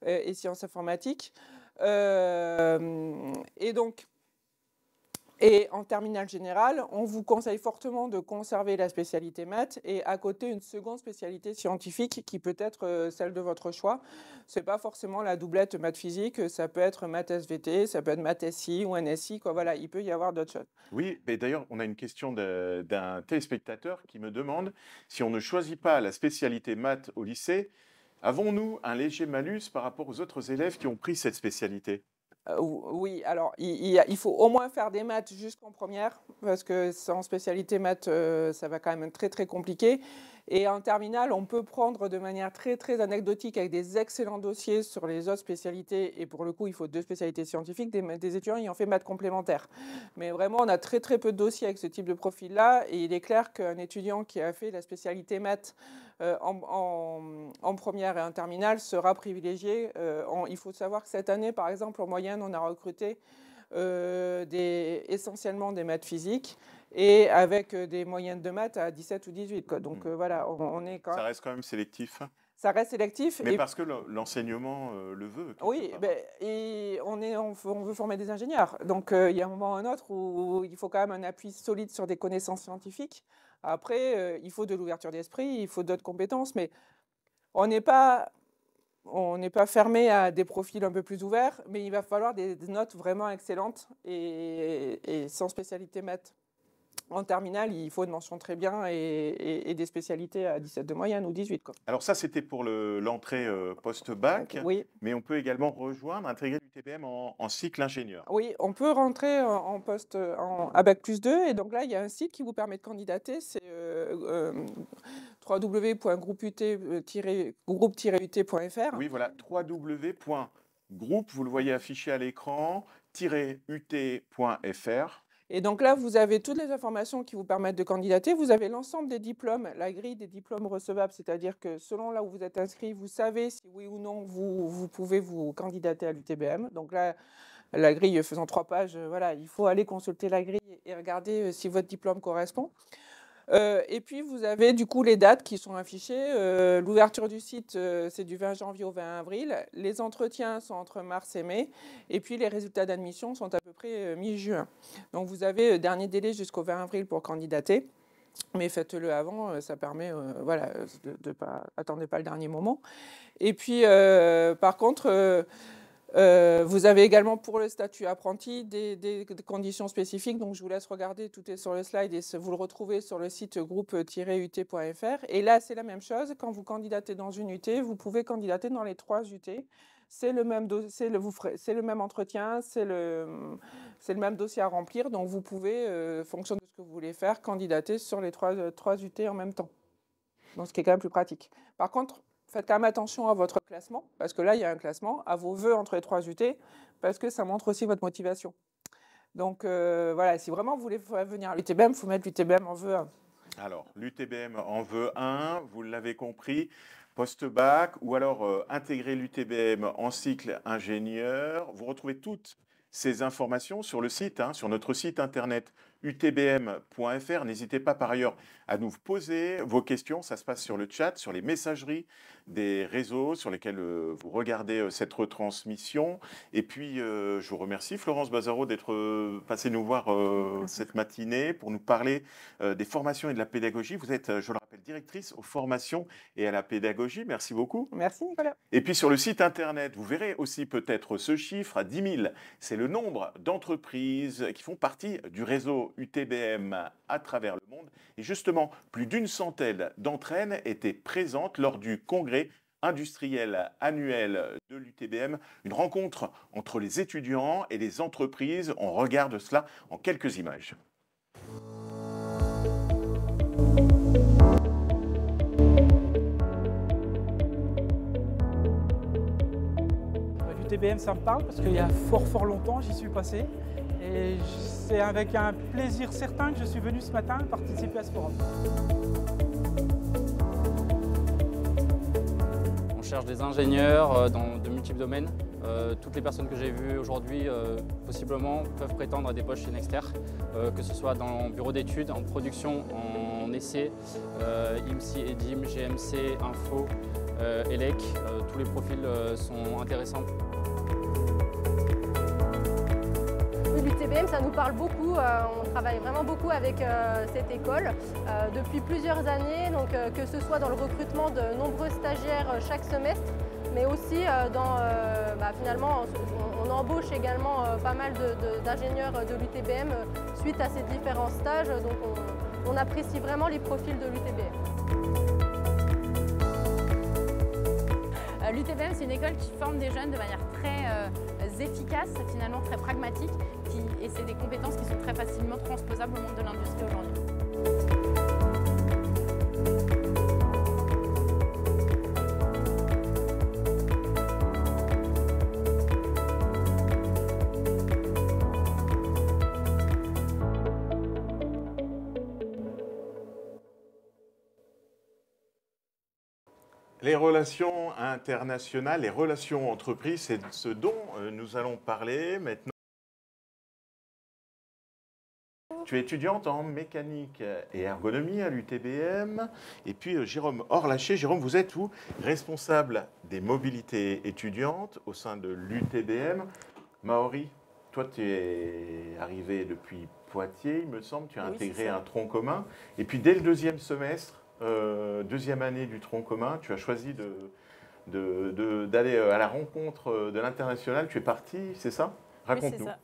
et sciences informatiques. Et donc, et en terminale générale, on vous conseille fortement de conserver la spécialité maths et à côté une seconde spécialité scientifique qui peut être celle de votre choix. Ce n'est pas forcément la doublette maths physique, ça peut être maths SVT, ça peut être maths SI ou NSI, quoi. Voilà, il peut y avoir d'autres choses. Oui, et d'ailleurs, on a une question d'un téléspectateur qui me demande si on ne choisit pas la spécialité maths au lycée, avons-nous un léger malus par rapport aux autres élèves qui ont pris cette spécialité? Oui, alors il faut au moins faire des maths jusqu'en première, parce que en spécialité maths, ça va quand même être très très compliqué. Et en terminale, on peut prendre de manière très très anecdotique avec des excellents dossiers sur les autres spécialités. Et pour le coup, il faut 2 spécialités scientifiques, des étudiants ayant fait maths complémentaires. Mais vraiment, on a très très peu de dossiers avec ce type de profil-là. Et il est clair qu'un étudiant qui a fait la spécialité maths en première et en terminale sera privilégié. Il faut savoir que cette année, par exemple, en moyenne, on a recruté essentiellement des maths physiques et avec des moyennes de maths à 17 ou 18. Quoi. Donc voilà, on est quand même... Ça reste quand même sélectif. Ça reste sélectif. Mais parce que l'enseignement le veut. Oui, et on veut former des ingénieurs. Donc il y a un moment ou un autre où il faut quand même un appui solide sur des connaissances scientifiques. Après, il faut de l'ouverture d'esprit, il faut d'autres compétences, mais on n'est pas fermé à des profils un peu plus ouverts, mais il va falloir des notes vraiment excellentes et sans spécialité maths. En terminale, il faut une mention très bien et des spécialités à 17 de moyenne ou 18. Quoi. Alors ça, c'était pour l'entrée post-bac, oui. Mais on peut également intégrer l'UTBM en cycle ingénieur. Oui, on peut rentrer à Bac plus 2, et donc là, il y a un site qui vous permet de candidater, c'est www.groupe-ut.fr. Oui, voilà, www.groupe, vous le voyez affiché à l'écran, -ut.fr. Et donc là, vous avez toutes les informations qui vous permettent de candidater. Vous avez l'ensemble des diplômes, la grille des diplômes recevables, c'est-à-dire que selon là où vous êtes inscrit, vous savez si oui ou non vous pouvez vous candidater à l'UTBM. Donc là, la grille faisant 3 pages, voilà, il faut aller consulter la grille et regarder si votre diplôme correspond. Et puis, vous avez du coup les dates qui sont affichées. L'ouverture du site, c'est du 20 janvier au 20 avril. Les entretiens sont entre mars et mai. Et puis, les résultats d'admission sont à peu près mi-juin. Donc, vous avez dernier délai jusqu'au 20 avril pour candidater. Mais faites-le avant, ça permet, voilà, attendez pas le dernier moment. Et puis, par contre... vous avez également pour le statut apprenti des conditions spécifiques, donc je vous laisse regarder, tout est sur le slide et vous le retrouvez sur le site groupe-ut.fr. Et là, c'est la même chose, quand vous candidatez dans une UT, vous pouvez candidater dans les 3 UT. C'est le même entretien, c'est le même dossier à remplir, donc vous pouvez, en fonction de ce que vous voulez faire, candidater sur les 3 UT en même temps. Donc ce qui est quand même plus pratique. Par contre, faites quand même attention à votre classement, parce que là, il y a un classement, à vos vœux entre les 3 UT, parce que ça montre aussi votre motivation. Donc voilà, si vraiment vous voulez venir à l'UTBM, il faut mettre l'UTBM en vœu 1. Alors, l'UTBM en vœu 1, vous l'avez compris, post-bac, ou alors intégrer l'UTBM en cycle ingénieur. Vous retrouvez toutes ces informations sur le site, sur notre site internet utbm.fr. N'hésitez pas par ailleurs à nous poser vos questions. Ça se passe sur le chat, sur les messageries des réseaux sur lesquels vous regardez cette retransmission. Et puis, je vous remercie, Florence Bazaro, d'être passée nous voir cette matinée pour nous parler des formations et de la pédagogie. Vous êtes, je le rappelle, directrice aux formations et à la pédagogie. Merci beaucoup. Merci, Nicolas. Et puis, sur le site internet, vous verrez aussi peut-être ce chiffre à 10 000. C'est le nombre d'entreprises qui font partie du réseau UTBM à travers le monde. Et justement, plus d'une centaine d'entre elles étaient présentes lors du congrès industriel annuel de l'UTBM, une rencontre entre les étudiants et les entreprises. On regarde cela en quelques images. L'UTBM, ça me parle parce qu'il y a fort longtemps, j'y suis passé. Et c'est avec un plaisir certain que je suis venu ce matin participer à ce forum. On cherche des ingénieurs dans de multiples domaines. Toutes les personnes que j'ai vues aujourd'hui, possiblement, peuvent prétendre à des postes chez Nexter, que ce soit dans le bureau d'études, en production, en essai, IMSI, EDIM, GMC, Info, ELEC. Tous les profils sont intéressants. l'UTBM, ça nous parle beaucoup. On travaille vraiment beaucoup avec cette école depuis plusieurs années, donc que ce soit dans le recrutement de nombreux stagiaires chaque semestre, mais aussi finalement on embauche également pas mal d'ingénieurs de l'UTBM suite à ces différents stages, donc on apprécie vraiment les profils de l'UTBM. L'UTBM, c'est une école qui forme des jeunes de manière très efficace, finalement très pragmatique, et c'est des compétences qui sont très facilement transposables au monde de l'industrie aujourd'hui. Les relations internationales, les relations entreprises, c'est ce dont nous allons parler maintenant. Tu es étudiante en mécanique et ergonomie à l'UTBM. Et puis Jérôme Orlaché. Jérôme, vous êtes où? Responsable des mobilités étudiantes au sein de l'UTBM. Maori, toi tu es arrivé depuis Poitiers, il me semble. Tu as intégré un tronc commun. Et puis dès le deuxième semestre, deuxième année du tronc commun, tu as choisi d'aller à la rencontre de l'international. Tu es parti, c'est ça? Raconte-nous. Oui, c'est ça.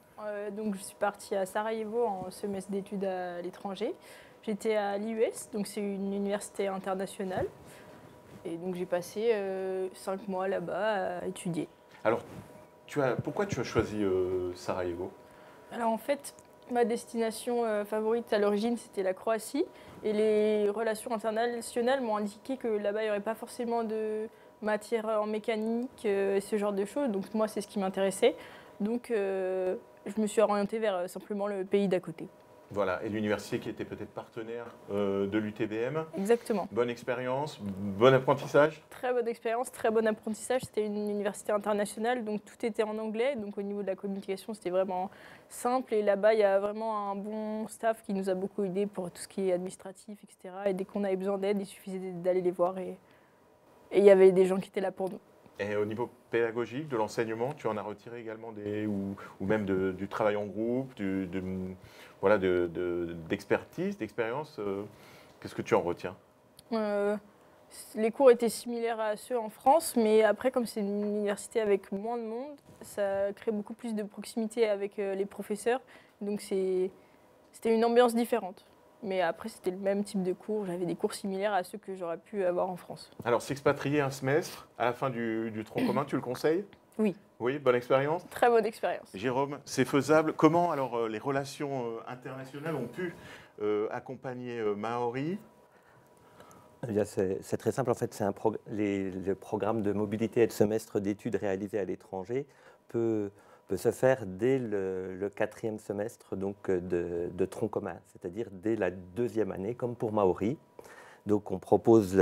Donc je suis partie à Sarajevo en semestre d'études à l'étranger. J'étais à l'IUS, donc c'est une université internationale. Et donc j'ai passé 5 mois là-bas à étudier. Alors, pourquoi tu as choisi Sarajevo? Alors en fait, ma destination favorite à l'origine, c'était la Croatie. Et les relations internationales m'ont indiqué que là-bas, il n'y aurait pas forcément de matière en mécanique, ce genre de choses. Donc moi, c'est ce qui m'intéressait. Donc je me suis orientée vers simplement le pays d'à côté. Voilà, et l'université qui était peut-être partenaire de l'UTBM. Exactement. Bonne expérience, bon apprentissage? Très bonne expérience, très bon apprentissage. C'était une université internationale, donc tout était en anglais. Donc au niveau de la communication, c'était vraiment simple. Et là-bas, il y a vraiment un bon staff qui nous a beaucoup aidés pour tout ce qui est administratif, etc. Et dès qu'on avait besoin d'aide, il suffisait d'aller les voir. Et il y avait des gens qui étaient là pour nous. Et au niveau pédagogique, de l'enseignement, tu en as retiré également ou même du travail en groupe, d'expertise, d'expérience. Qu'est-ce que tu en retiens? Les cours étaient similaires à ceux en France, mais après, comme c'est une université avec moins de monde, ça crée beaucoup plus de proximité avec les professeurs. Donc c'était une ambiance différente. Mais après, c'était le même type de cours. J'avais des cours similaires à ceux que j'aurais pu avoir en France. Alors, s'expatrier un semestre à la fin du tronc commun, tu le conseilles? Oui. Oui, bonne expérience? Très bonne expérience. Jérôme, c'est faisable. Comment alors les relations internationales ont pu accompagner Maori? C'est très simple. En fait, le programme de mobilité et de semestre d'études réalisé à l'étranger peut se faire dès le 4e semestre donc, de tronc commun, c'est-à-dire dès la 2e année, comme pour Maori. Donc on propose,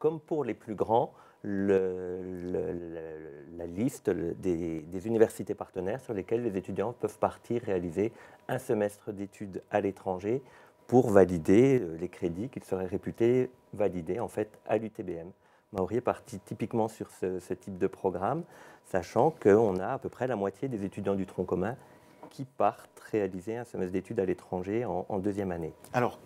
comme pour les plus grands, la liste des universités partenaires sur lesquelles les étudiants peuvent partir réaliser un semestre d'études à l'étranger pour valider les crédits qu'ils seraient réputés validés en fait à l'UTBM. Maori est parti typiquement sur ce type de programme, sachant qu'on a à peu près la moitié des étudiants du tronc commun qui partent réaliser un semestre d'études à l'étranger en 2e année. Alors,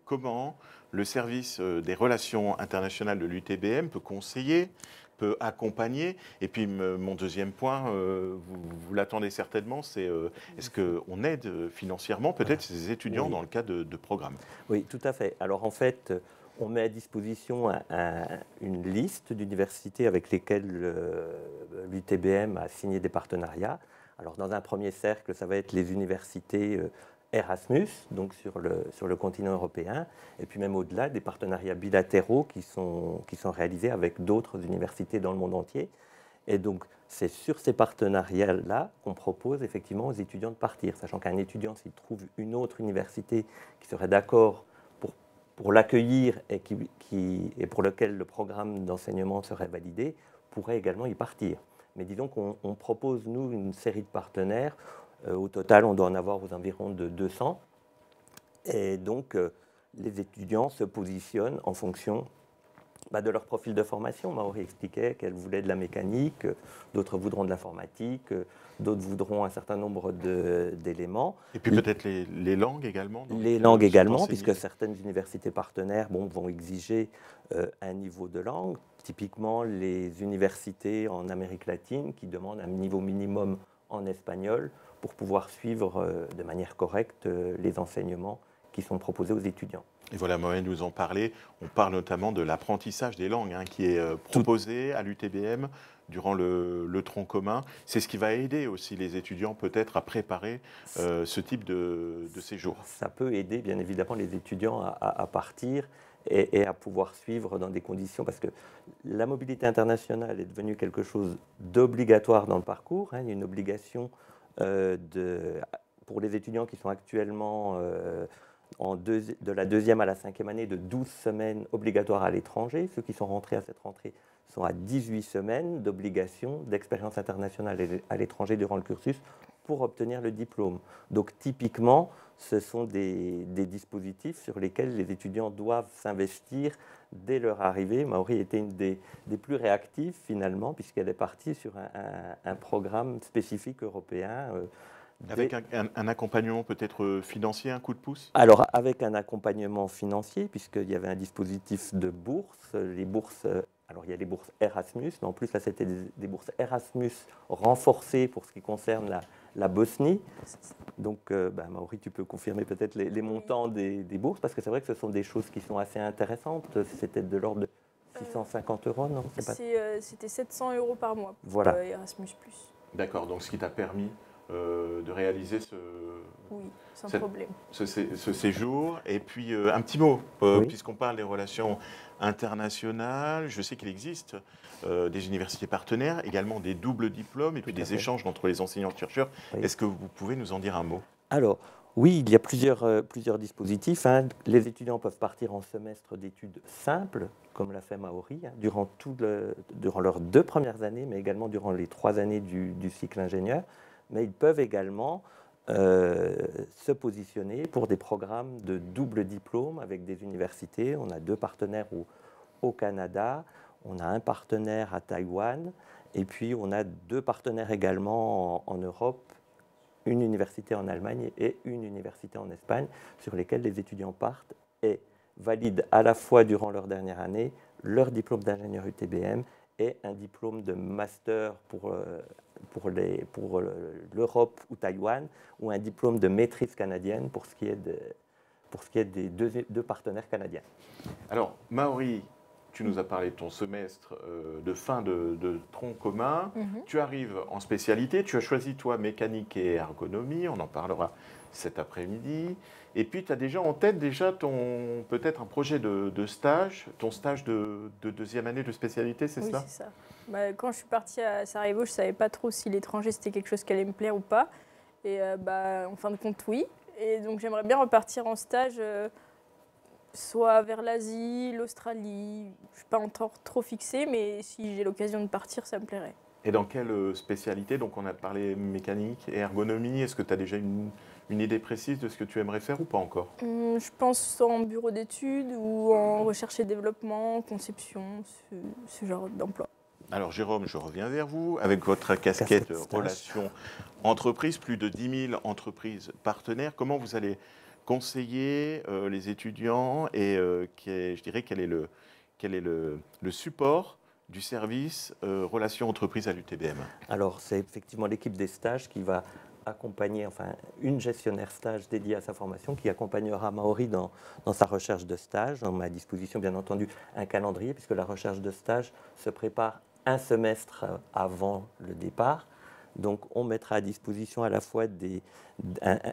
comment le service des relations internationales de l'UTBM peut conseiller, peut accompagner? Et puis, mon deuxième point, vous l'attendez certainement, c'est est-ce qu'on aide financièrement peut-être ces étudiants dans le cadre de programmes? Oui, tout à fait. Alors, en fait, on met à disposition une liste d'universités avec lesquelles l'UTBM a signé des partenariats. Alors, dans un premier cercle, ça va être les universités Erasmus, donc sur le continent européen, et puis même au-delà, des partenariats bilatéraux qui sont réalisés avec d'autres universités dans le monde entier. Et donc, c'est sur ces partenariats-là qu'on propose effectivement aux étudiants de partir, sachant qu'un étudiant, s'il trouve une autre université qui serait d'accord pour l'accueillir et pour lequel le programme d'enseignement serait validé, pourrait également y partir. Mais disons qu'on propose, nous, une série de partenaires. Au total, on doit en avoir aux environs de 200. Et donc, les étudiants se positionnent en fonction de leur profil de formation. Maori expliquait qu'elle voulait de la mécanique, d'autres voudront de l'informatique, d'autres voudront un certain nombre d'éléments. Et puis peut-être les langues également. Les langues également, puisque certaines universités partenaires vont exiger un niveau de langue. Typiquement, les universités en Amérique latine qui demandent un niveau minimum en espagnol pour pouvoir suivre de manière correcte les enseignements qui sont proposés aux étudiants. Et voilà, Mohamed nous en parlait. On parle notamment de l'apprentissage des langues qui est proposé à l'UTBM durant le tronc commun. C'est ce qui va aider aussi les étudiants peut-être à préparer ce type de séjour. Ça peut aider bien évidemment les étudiants à partir et à pouvoir suivre dans des conditions, parce que la mobilité internationale est devenue quelque chose d'obligatoire dans le parcours. Il y a une obligation pour les étudiants qui sont actuellement de la 2e à la 5e année de 12 semaines obligatoires à l'étranger. Ceux qui sont rentrés à cette rentrée sont à 18 semaines d'obligation d'expérience internationale à l'étranger durant le cursus pour obtenir le diplôme. Donc typiquement, ce sont des dispositifs sur lesquels les étudiants doivent s'investir dès leur arrivée. Maori était une des plus réactives finalement, puisqu'elle est partie sur un programme spécifique européen. Avec un accompagnement peut-être financier, un coup de pouce? Alors avec un accompagnement financier, puisqu'il y avait un dispositif de bourse. Les bourses, alors il y a les bourses Erasmus, mais en plus là c'était des bourses Erasmus renforcées pour ce qui concerne la Bosnie. Donc Maori, tu peux confirmer peut-être les montants des bourses, parce que c'est vrai que ce sont des choses qui sont assez intéressantes. C'était de l'ordre de 650 €, non? C'était 700 € par mois pour voilà. Erasmus+. D'accord, donc ce qui t'a permis de réaliser ce séjour. Et puis un petit mot, puisqu'on parle des relations internationales, je sais qu'il existe des universités partenaires, également des doubles diplômes et puis des échanges entre les enseignants-chercheurs. Oui. Est-ce que vous pouvez nous en dire un mot? Alors, oui, il y a plusieurs dispositifs. Les étudiants peuvent partir en semestre d'études simples, comme l'a fait Maori, durant leurs 2 premières années, mais également durant les 3 années du cycle ingénieur. Mais ils peuvent également se positionner pour des programmes de double diplôme avec des universités. On a 2 partenaires au Canada, on a un partenaire à Taïwan, et puis on a 2 partenaires également en Europe, une université en Allemagne et une université en Espagne, sur lesquelles les étudiants partent et valident à la fois durant leur dernière année leur diplôme d'ingénieur UTBM et un diplôme de master pour l'Europe ou Taïwan, ou un diplôme de maîtrise canadienne pour ce qui est des 2 partenaires canadiens. Alors, Maori, tu nous as parlé de ton semestre de fin de tronc commun. Tu arrives en spécialité, tu as choisi toi mécanique et ergonomie, on en parlera cet après-midi. Et puis tu as déjà en tête peut-être un projet de stage, ton stage de 2e année de spécialité, c'est cela? Oui, c'est ça. Quand je suis partie à Sarajevo, je ne savais pas trop si l'étranger c'était quelque chose qui allait me plaire ou pas. Et en fin de compte, oui. Et donc j'aimerais bien repartir en stage, soit vers l'Asie, l'Australie. Je ne suis pas encore trop fixée, mais si j'ai l'occasion de partir, ça me plairait. Et dans quelle spécialité? Donc on a parlé mécanique et ergonomie. Est-ce que tu as déjà une idée précise de ce que tu aimerais faire ou pas encore? Je pense en bureau d'études ou en recherche et développement, conception, ce genre d'emploi. Alors Jérôme, je reviens vers vous avec votre casquette relations entreprises, plus de 10 000 entreprises partenaires. Comment vous allez conseiller les étudiants et je dirais quel est le support du service relations entreprises à l'UTBM? Alors c'est effectivement l'équipe des stages qui va accompagner, une gestionnaire stage dédiée à sa formation qui accompagnera Maori dans sa recherche de stage. On met à disposition bien entendu un calendrier, puisque la recherche de stage se prépare un semestre avant le départ. Donc on mettra à disposition à la fois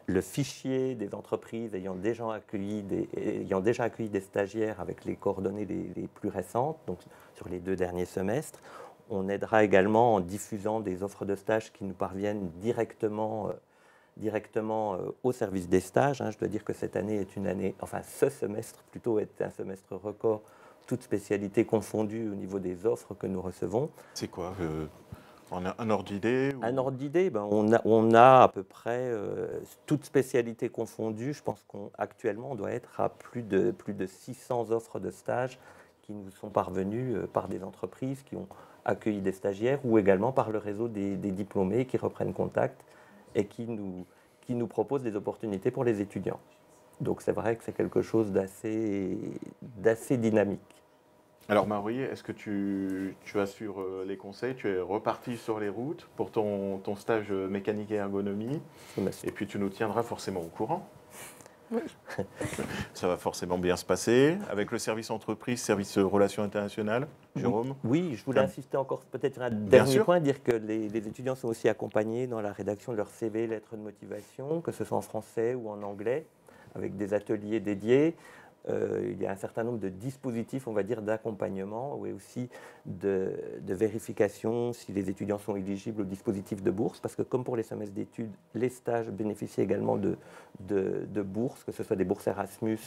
le fichier des entreprises ayant déjà accueilli des stagiaires avec les coordonnées les plus récentes, donc sur les 2 derniers semestres. On aidera également en diffusant des offres de stage qui nous parviennent directement au service des stages. Je dois dire que cette année est ce semestre plutôt est un semestre record, toutes spécialités confondues au niveau des offres que nous recevons. C'est quoi un ordre d'idée? Un ordre d'idée, on a à peu près toutes spécialités confondues. Je pense qu'actuellement on doit être à plus de 600 offres de stage qui nous sont parvenus par des entreprises qui ont accueilli des stagiaires ou également par le réseau des diplômés qui reprennent contact et qui nous proposent des opportunités pour les étudiants. Donc c'est vrai que c'est quelque chose d'assez dynamique. Alors Marie, est-ce que tu assures les conseils? Tu es reparti sur les routes pour ton stage mécanique et ergonomie. Et puis tu nous tiendras forcément au courant. Oui. Ça va forcément bien se passer. Avec le service entreprise, service relations internationales, Jérôme? Oui, je voulais insister encore peut-être sur un dernier point, dire que les étudiants sont aussi accompagnés dans la rédaction de leur CV, lettres de motivation, que ce soit en français ou en anglais, avec des ateliers dédiés. Il y a un certain nombre de dispositifs, on va dire, d'accompagnement et aussi de vérification si les étudiants sont éligibles au dispositif de bourse, parce que comme pour les semestres d'études, les stages bénéficient également de bourses, que ce soit des bourses Erasmus,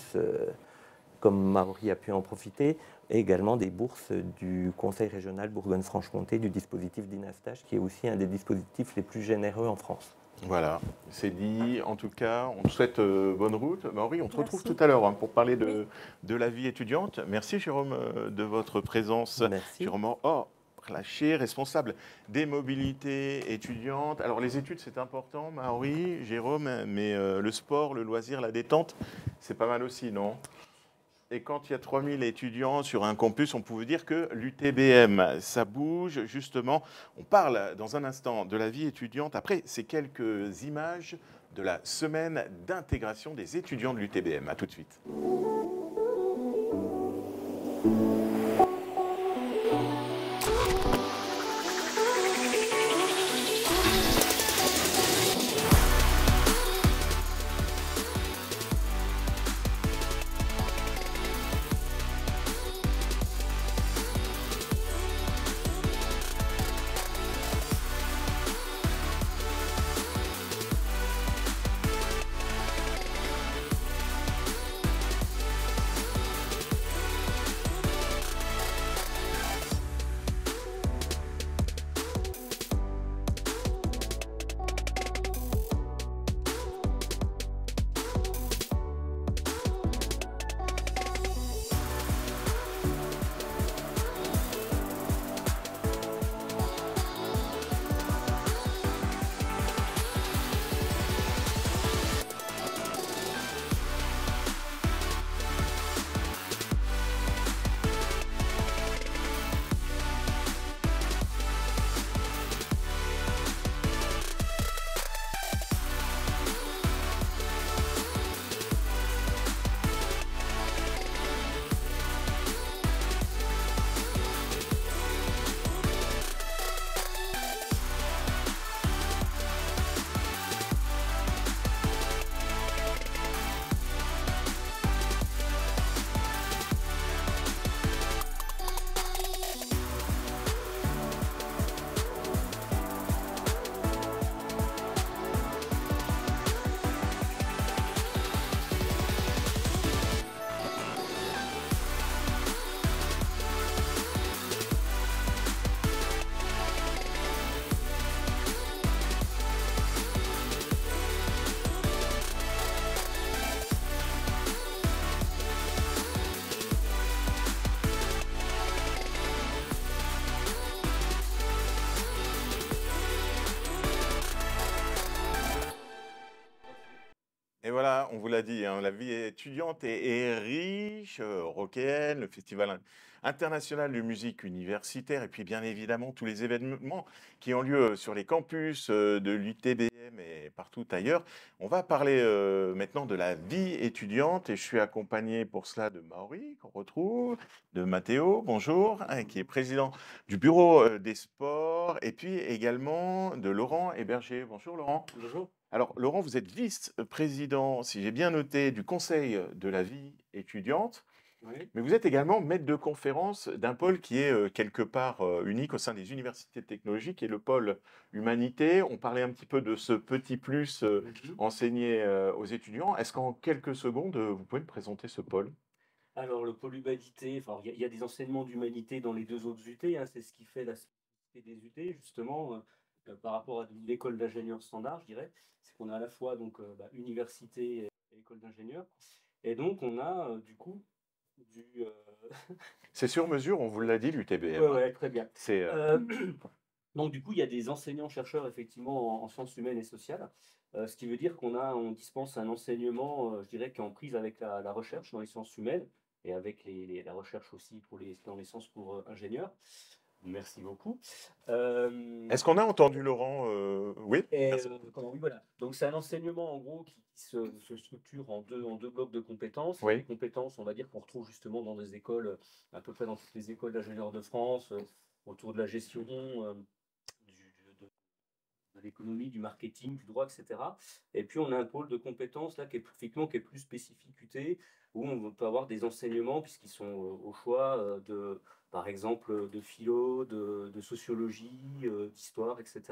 comme Maori a pu en profiter, et également des bourses du Conseil régional Bourgogne-Franche-Comté, du dispositif d'Inastage, qui est aussi un des dispositifs les plus généreux en France. Voilà, c'est dit. En tout cas, on te souhaite bonne route. Maori, on te retrouve tout à l'heure pour parler de la vie étudiante. Merci Jérôme de votre présence. Merci. Jérôme Lacher, responsable des mobilités étudiantes. Alors les études c'est important, Maori, Jérôme, mais le sport, le loisir, la détente, c'est pas mal aussi, non ? Et quand il y a 3000 étudiants sur un campus, on pouvait dire que l'UTBM, ça bouge justement. On parle dans un instant de la vie étudiante. Après, c'est quelques images de la semaine d'intégration des étudiants de l'UTBM. A tout de suite. Et voilà, on vous l'a dit, la vie étudiante est riche, Rock'n, le Festival international de musique universitaire, et puis bien évidemment tous les événements qui ont lieu sur les campus de l'UTBM et partout ailleurs. On va parler maintenant de la vie étudiante, et je suis accompagné pour cela de Maori, qu'on retrouve, de Mathéo, bonjour, qui est président du bureau des sports, et puis également de Laurent Héberger. Bonjour Laurent. Bonjour. Alors, Laurent, vous êtes vice-président, si j'ai bien noté, du Conseil de la vie étudiante, Oui. mais vous êtes également maître de conférence d'un pôle qui est quelque part unique au sein des universités technologiques, qui est le pôle humanité. On parlait un petit peu de ce petit plus enseigné aux étudiants. Est-ce qu'en quelques secondes, vous pouvez me présenter ce pôle? Alors, le pôle humanité, enfin, il y a des enseignements d'humanité dans les deux autres UT, c'est ce qui fait la spécificité des UT, justement, par rapport à l'école d'ingénieurs standard, je dirais. C'est qu'on a à la fois donc, université et école d'ingénieurs. Et donc, on a du coup du... C'est sur mesure, on vous l'a dit, l'UTBM. Ouais, très bien. C'est Donc, du coup, il y a des enseignants-chercheurs, effectivement, en sciences humaines et sociales. Ce qui veut dire on dispense un enseignement, je dirais, qui est en prise avec la recherche dans les sciences humaines et avec la recherche aussi dans les sciences pour ingénieurs. Merci beaucoup. Est-ce qu'on a entendu Laurent Oui. Oui, voilà. Donc, c'est un enseignement, en gros, qui se structure en deux blocs de compétences. Oui. Les compétences, on va dire, qu'on retrouve justement dans des écoles, à peu près dans toutes les écoles d'ingénieurs de France, autour de la gestion, de l'économie, du marketing, du droit, etc. Et puis, on a un pôle de compétences là, qui est plus spécificité, où on peut avoir des enseignements, puisqu'ils sont au choix par exemple, de philo, de sociologie, d'histoire, etc.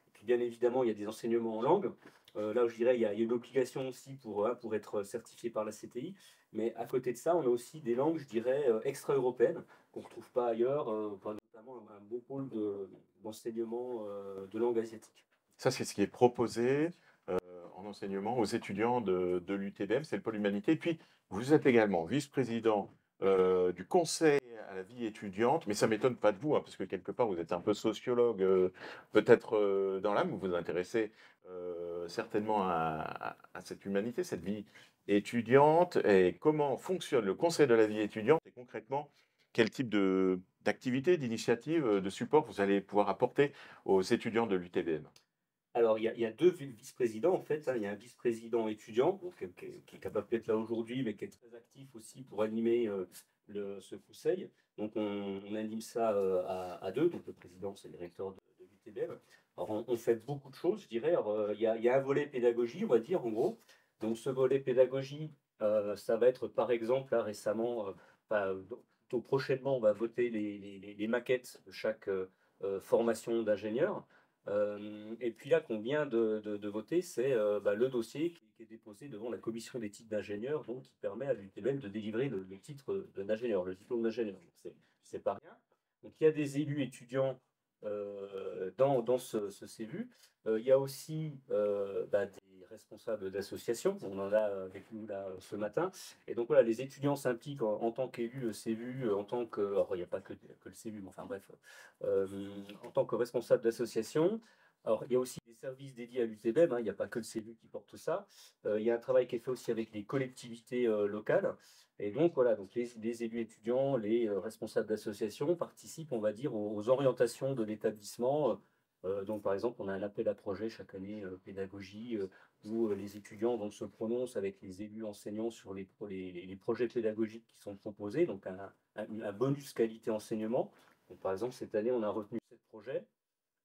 Et puis, bien évidemment, il y a des enseignements en langue. Là où je dirais, il y a une obligation aussi pour être certifié par la CTI. Mais à côté de ça, on a aussi des langues, je dirais, extra-européennes, qu'on ne retrouve pas ailleurs, notamment un beau pôle d'enseignement de langue asiatique. Ça, c'est ce qui est proposé en enseignement aux étudiants de l'UTBM, c'est le pôle humanité. Et puis, vous êtes également vice-président du conseil à la vie étudiante, mais ça ne m'étonne pas de vous, hein, parce que quelque part, vous êtes un peu sociologue, peut-être dans l'âme, vous vous intéressez certainement à cette humanité, cette vie étudiante, et comment fonctionne le conseil de la vie étudiante, et concrètement, quel type d'activité, d'initiative, de support vous allez pouvoir apporter aux étudiants de l'UTBM? Alors, il y a deux vice-présidents, en fait. Il y a un vice-président étudiant, donc, qui est capable d'être là aujourd'hui, mais qui est très actif aussi pour animer ce conseil. Donc, on anime ça à deux. Donc, le président, c'est le directeur de l'UTBM. Alors, on fait beaucoup de choses, je dirais. Alors, il y a un volet pédagogie, on va dire, en gros. Donc, ce volet pédagogie, ça va être, par exemple, là, récemment, plutôt prochainement, on va voter les maquettes de chaque formation d'ingénieur. Et puis là, qu'on vient de voter, c'est le dossier qui est déposé devant la commission des titres d'ingénieur, donc qui permet à l'UTBM de délivrer le titre d'ingénieur, le diplôme d'ingénieur. C'est pas rien. Donc il y a des élus étudiants dans ce CEVU. Il y a aussi des responsables d'associations. On en a avec nous là ce matin. Et donc voilà, les étudiants s'impliquent en tant qu'élus CEVU, en tant que... Alors, il n'y a pas que le CEVU, mais enfin bref, en tant que responsable d'association. Alors, il y a aussi des services dédiés à l'UTBM, hein, il n'y a pas que le CEVU qui porte ça. Il y a un travail qui est fait aussi avec les collectivités locales. Et donc, voilà, donc les élus étudiants, les responsables d'associations participent, on va dire, aux orientations de l'établissement. Donc, par exemple, on a un appel à projet chaque année, pédagogie, où les étudiants donc, se prononcent avec les élus enseignants sur les projets pédagogiques qui sont proposés, donc un bonus qualité enseignement. Donc, par exemple, cette année, on a retenu 7 projets.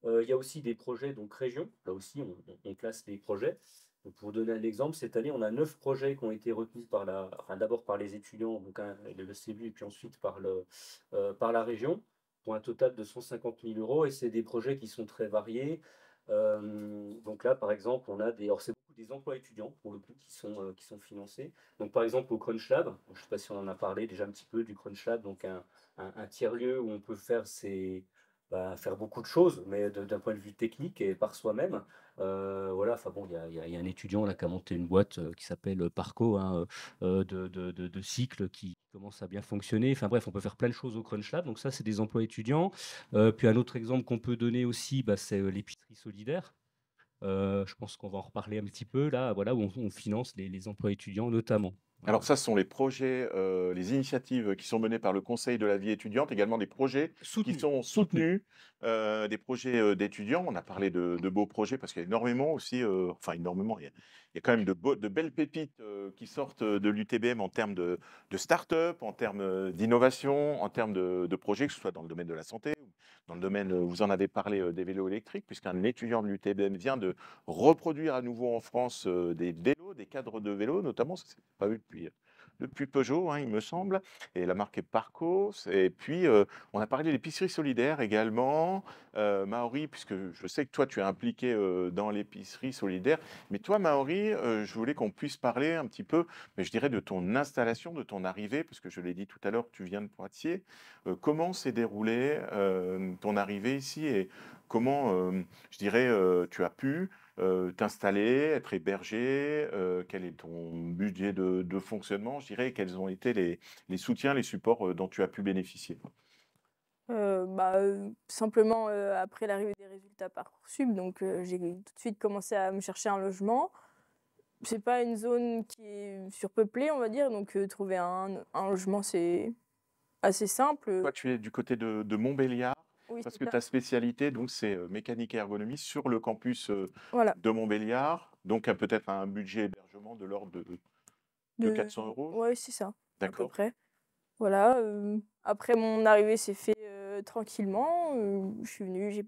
Il y a aussi des projets donc région. Là aussi, on classe les projets. Donc, pour vous donner un exemple, cette année, on a 9 projets qui ont été retenus d'abord par les étudiants, donc le CEVU, et puis ensuite par la région, pour un total de 150 000 €. Et c'est des projets qui sont très variés. Donc là, par exemple, on a alors c'est beaucoup des emplois étudiants, pour le coup, qui sont financés. Donc, par exemple, au Crunch Lab, je ne sais pas si on en a parlé déjà un petit peu du Crunch Lab, donc un tiers-lieu où on peut faire faire beaucoup de choses, mais d'un point de vue technique et par soi-même. Voilà, enfin bon, il y a un étudiant là qui a monté une boîte qui s'appelle Parco, hein, de cycle qui commence à bien fonctionner. Enfin bref, on peut faire plein de choses au Crunch Lab. Donc ça, c'est des emplois étudiants. Puis un autre exemple qu'on peut donner aussi, c'est l'épicerie solidaire. Je pense qu'on va en reparler un petit peu là, voilà, où on finance les emplois étudiants notamment. Alors ça, ce sont les projets, les initiatives qui sont menées par le Conseil de la vie étudiante, également des projets qui sont soutenus, des projets d'étudiants. On a parlé de beaux projets parce qu'il y a énormément aussi, enfin énormément, il y a quand même de belles pépites qui sortent de l'UTBM en termes de start-up, en termes d'innovation, en termes de projets, que ce soit dans le domaine de la santé, dans le domaine, vous en avez parlé, des vélos électriques, puisqu'un étudiant de l'UTBM vient de reproduire à nouveau en France des vélos, des cadres de vélos notamment, ça ne s'est pas vu depuis Peugeot, hein, il me semble, et la marque est Parco. Et puis, on a parlé d'épicerie solidaire également. Maori, puisque je sais que toi, tu es impliqué dans l'épicerie solidaire. Mais toi, Maori, je voulais qu'on puisse parler un petit peu, mais je dirais, de ton installation, de ton arrivée, parce que je l'ai dit tout à l'heure, tu viens de Poitiers. Comment s'est déroulée ton arrivée ici et comment, je dirais, tu as pu t'installer, être hébergé, quel est ton budget de fonctionnement, je dirais, et quels ont été les soutiens, les supports dont tu as pu bénéficier? Simplement, après l'arrivée des résultats Parcoursup, donc j'ai tout de suite commencé à me chercher un logement. C'est pas une zone qui est surpeuplée, on va dire, donc trouver un logement, c'est assez simple. Toi, tu es du côté de Montbéliard, Oui, parce c'est que ça. ta spécialité, donc, c'est mécanique et ergonomie sur le campus Voilà. de Montbéliard, donc peut-être un budget hébergement de l'ordre de 400 €? Ouais, c'est ça, à peu D'accord. près. Voilà, après mon arrivée s'est fait tranquillement. Je suis venue,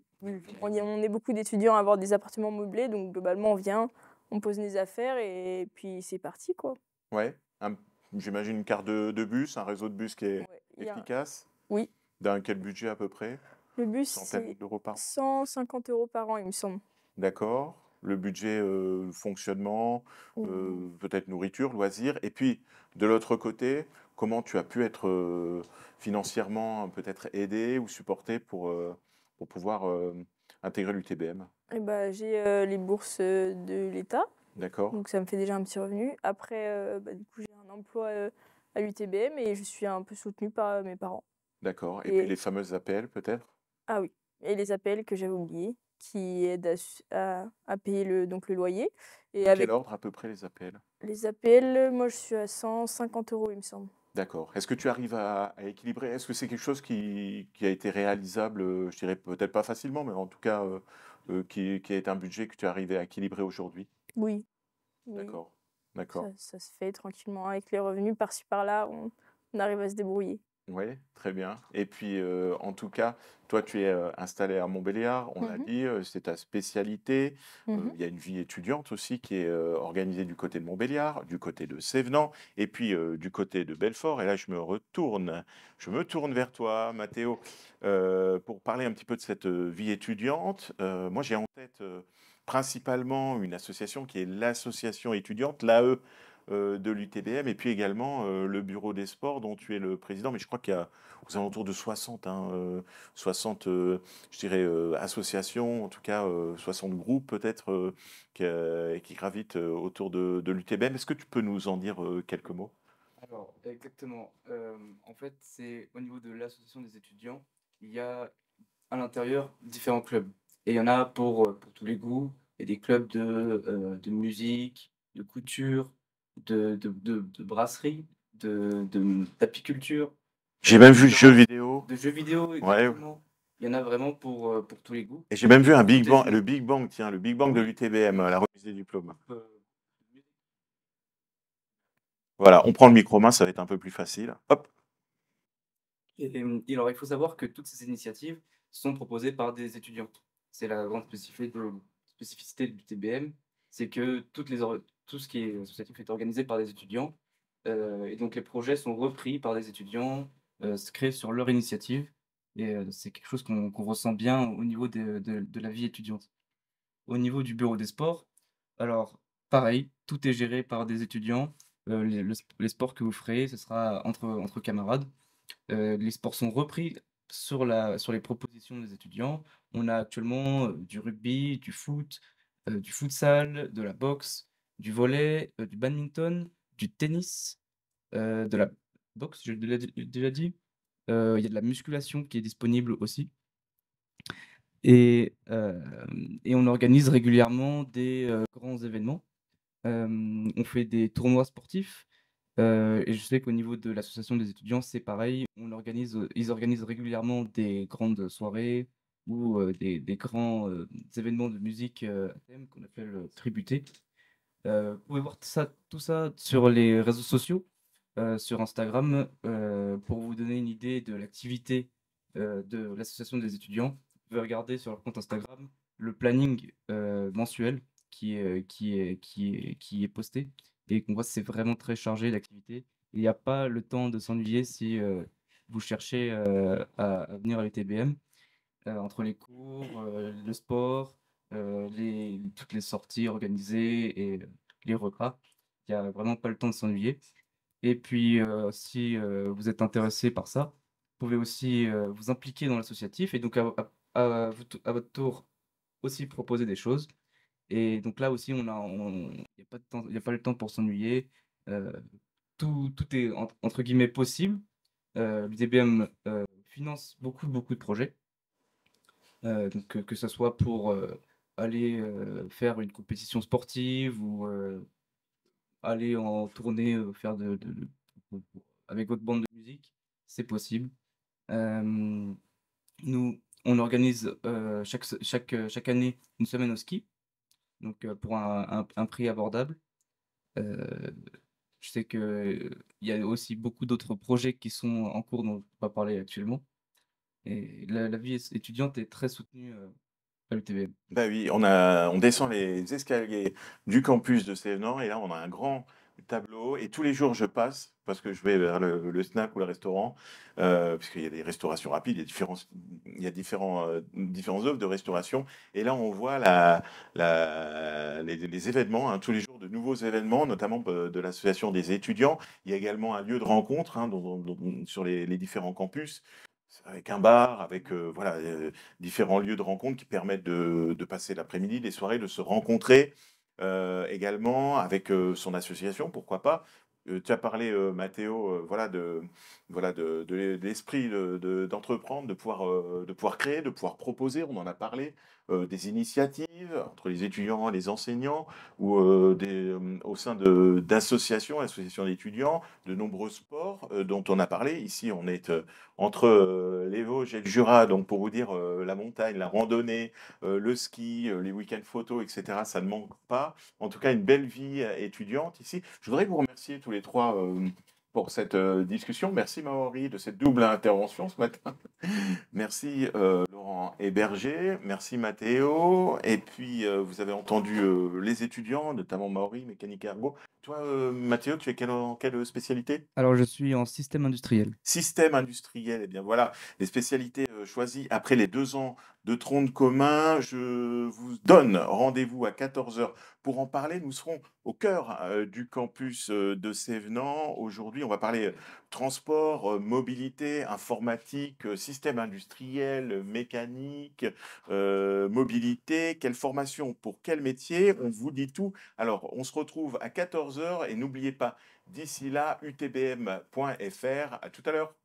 on est beaucoup d'étudiants à avoir des appartements meublés, donc globalement, on vient, on pose les affaires et puis c'est parti, quoi. Ouais, j'imagine une carte de bus, un réseau de bus qui est Ouais, efficace. Oui. Dans quel budget à peu près? Le bus, Centaines c'est d'euros par an? 150 € par an, il me semble. D'accord. Le budget fonctionnement, peut-être nourriture, loisirs. Et puis, de l'autre côté, comment tu as pu être financièrement peut-être aidé ou supporté pour pouvoir intégrer l'UTBM? Eh ben, j'ai les bourses de l'État, D'accord. donc ça me fait déjà un petit revenu. Après, du coup, j'ai un emploi à l'UTBM et je suis un peu soutenue par mes parents. D'accord. Et Et- puis les fameuses APL peut-être? Ah oui, et les APL que j'avais oubliés, qui aident à payer donc le loyer. Et De avec quel ordre à peu près les APL? les APL, moi, je suis à 150 €, il me semble. D'accord. Est-ce que tu arrives à équilibrer? Est-ce que c'est quelque chose qui a été réalisable, je dirais peut-être pas facilement, mais en tout cas qui est un budget que tu es arrivé à équilibrer aujourd'hui? Oui, oui, D'accord. D'accord. ça se fait tranquillement avec les revenus par-ci par-là, on arrive à se débrouiller. Oui, très bien. Et puis, en tout cas, toi, tu es installé à Montbéliard, on l'a Mhm. dit, c'est ta spécialité. Mhm. Il y a une vie étudiante aussi qui est organisée du côté de Montbéliard, du côté de Sévenant, et puis du côté de Belfort. Et là, je me tourne vers toi, Mathéo, pour parler un petit peu de cette vie étudiante. Moi, j'ai en tête principalement une association qui est l'association étudiante, l'AE de l'UTBM, et puis également le bureau des sports dont tu es le président, mais je crois qu'il y a aux alentours de 60, 60 je dirais, associations, en tout cas 60 groupes peut-être qui gravitent autour de l'UTBM. Est-ce que tu peux nous en dire quelques mots? Alors, exactement. En fait, c'est au niveau de l'association des étudiants, il y a à l'intérieur différents clubs. Et il y en a pour tous les goûts. Il y a des clubs de musique, de couture, de brasserie, d'apiculture, J'ai même vu jeux vidéo. de jeux vidéo, Ouais. exactement. Il y en a vraiment pour tous les goûts. Et j'ai même vu un pour Big toutes les Bang, idées. le Big Bang, tiens, le Big Bang de l'UTBM, la remise des diplômes. Voilà, on prend le micro-main, ça va être un peu plus facile. Hop. Et alors, il faut savoir que toutes ces initiatives sont proposées par des étudiants. C'est la grande spécificité du TBM, c'est que tout ce qui est associatif est organisé par des étudiants. Et donc, les projets sont repris par des étudiants, créés sur leur initiative. Et c'est quelque chose qu'on ressent bien au niveau de la vie étudiante. Au niveau du bureau des sports, alors pareil, tout est géré par des étudiants. Les sports que vous ferez, ce sera entre camarades. Les sports sont repris sur les propositions des étudiants. On a actuellement du rugby, du foot, du futsal, de la boxe, du volley, du badminton, du tennis, de la boxe, je l'ai déjà dit. Il y a de la musculation qui est disponible aussi. Et on organise régulièrement des grands événements. On fait des tournois sportifs. Et je sais qu'au niveau de l'association des étudiants, c'est pareil. Ils organisent régulièrement des grandes soirées ou des grands événements de musique à thème qu'on appelle tributés. Vous pouvez voir tout ça sur les réseaux sociaux, sur Instagram, pour vous donner une idée de l'activité de l'association des étudiants. Vous pouvez regarder sur leur compte Instagram le planning mensuel qui est posté et qu'on voit que c'est vraiment très chargé d'activités. Il n'y a pas le temps de s'ennuyer si vous cherchez à venir à l'UTBM. Entre les cours, le sport, toutes les sorties organisées et les repas, il n'y a vraiment pas le temps de s'ennuyer. Et puis, si vous êtes intéressé par ça, vous pouvez aussi vous impliquer dans l'associatif et donc à votre tour aussi proposer des choses. Et donc là aussi, il n'y a pas de temps, y a pas le temps pour s'ennuyer. Tout est entre guillemets possible. L'UTBM finance beaucoup de projets. Donc que ce soit pour aller faire une compétition sportive ou aller en tournée, faire avec votre bande de musique, c'est possible. Nous, on organise chaque année une semaine au ski, donc pour un prix abordable. Je sais qu'il y a aussi beaucoup d'autres projets qui sont en cours dont je ne peux pas parler actuellement. Et la vie étudiante est très soutenue à l'UTBM. Bah oui, on descend les escaliers du campus de Sévenant et là on a un grand tableau et tous les jours je passe parce que je vais vers le snack ou le restaurant puisqu'il y a des restaurations rapides, il y a différentes offres de restauration et là on voit les événements, hein, tous les jours de nouveaux événements, notamment de l'association des étudiants. Il y a également un lieu de rencontre hein, sur les différents campus. Avec un bar, avec voilà, différents lieux de rencontre qui permettent de passer l'après-midi, les soirées, de se rencontrer également avec son association, pourquoi pas. Tu as parlé, Mathéo, de l'esprit d'entreprendre, de pouvoir créer, de pouvoir proposer, on en a parlé, des initiatives entre les étudiants et les enseignants, ou au sein d'associations, associations d'étudiants, de nombreux sports dont on a parlé. Ici, on est entre les Vosges et le Jura, donc pour vous dire, la montagne, la randonnée, le ski, les week-ends photos, etc., ça ne manque pas. En tout cas, une belle vie étudiante ici. Je voudrais vous remercier tous les trois pour cette discussion. Merci Maori de cette double intervention ce matin. Merci Laurent Héberger, merci Mathéo. Et puis vous avez entendu les étudiants, notamment Maori, mécanique ergo. Toi, Mathéo, tu es quelle spécialité? Alors, je suis en système industriel. Système industriel, eh bien voilà, les spécialités choisies après les 2 ans de tronc commun. Je vous donne rendez-vous à 14 h pour en parler. Nous serons au cœur du campus de Sévenant. Aujourd'hui, on va parler transport, mobilité, informatique, système industriel, mécanique, mobilité. Quelle formation pour quel métier? On vous dit tout. Alors, on se retrouve à 14 h et n'oubliez pas, d'ici là, utbm.fr. À tout à l'heure.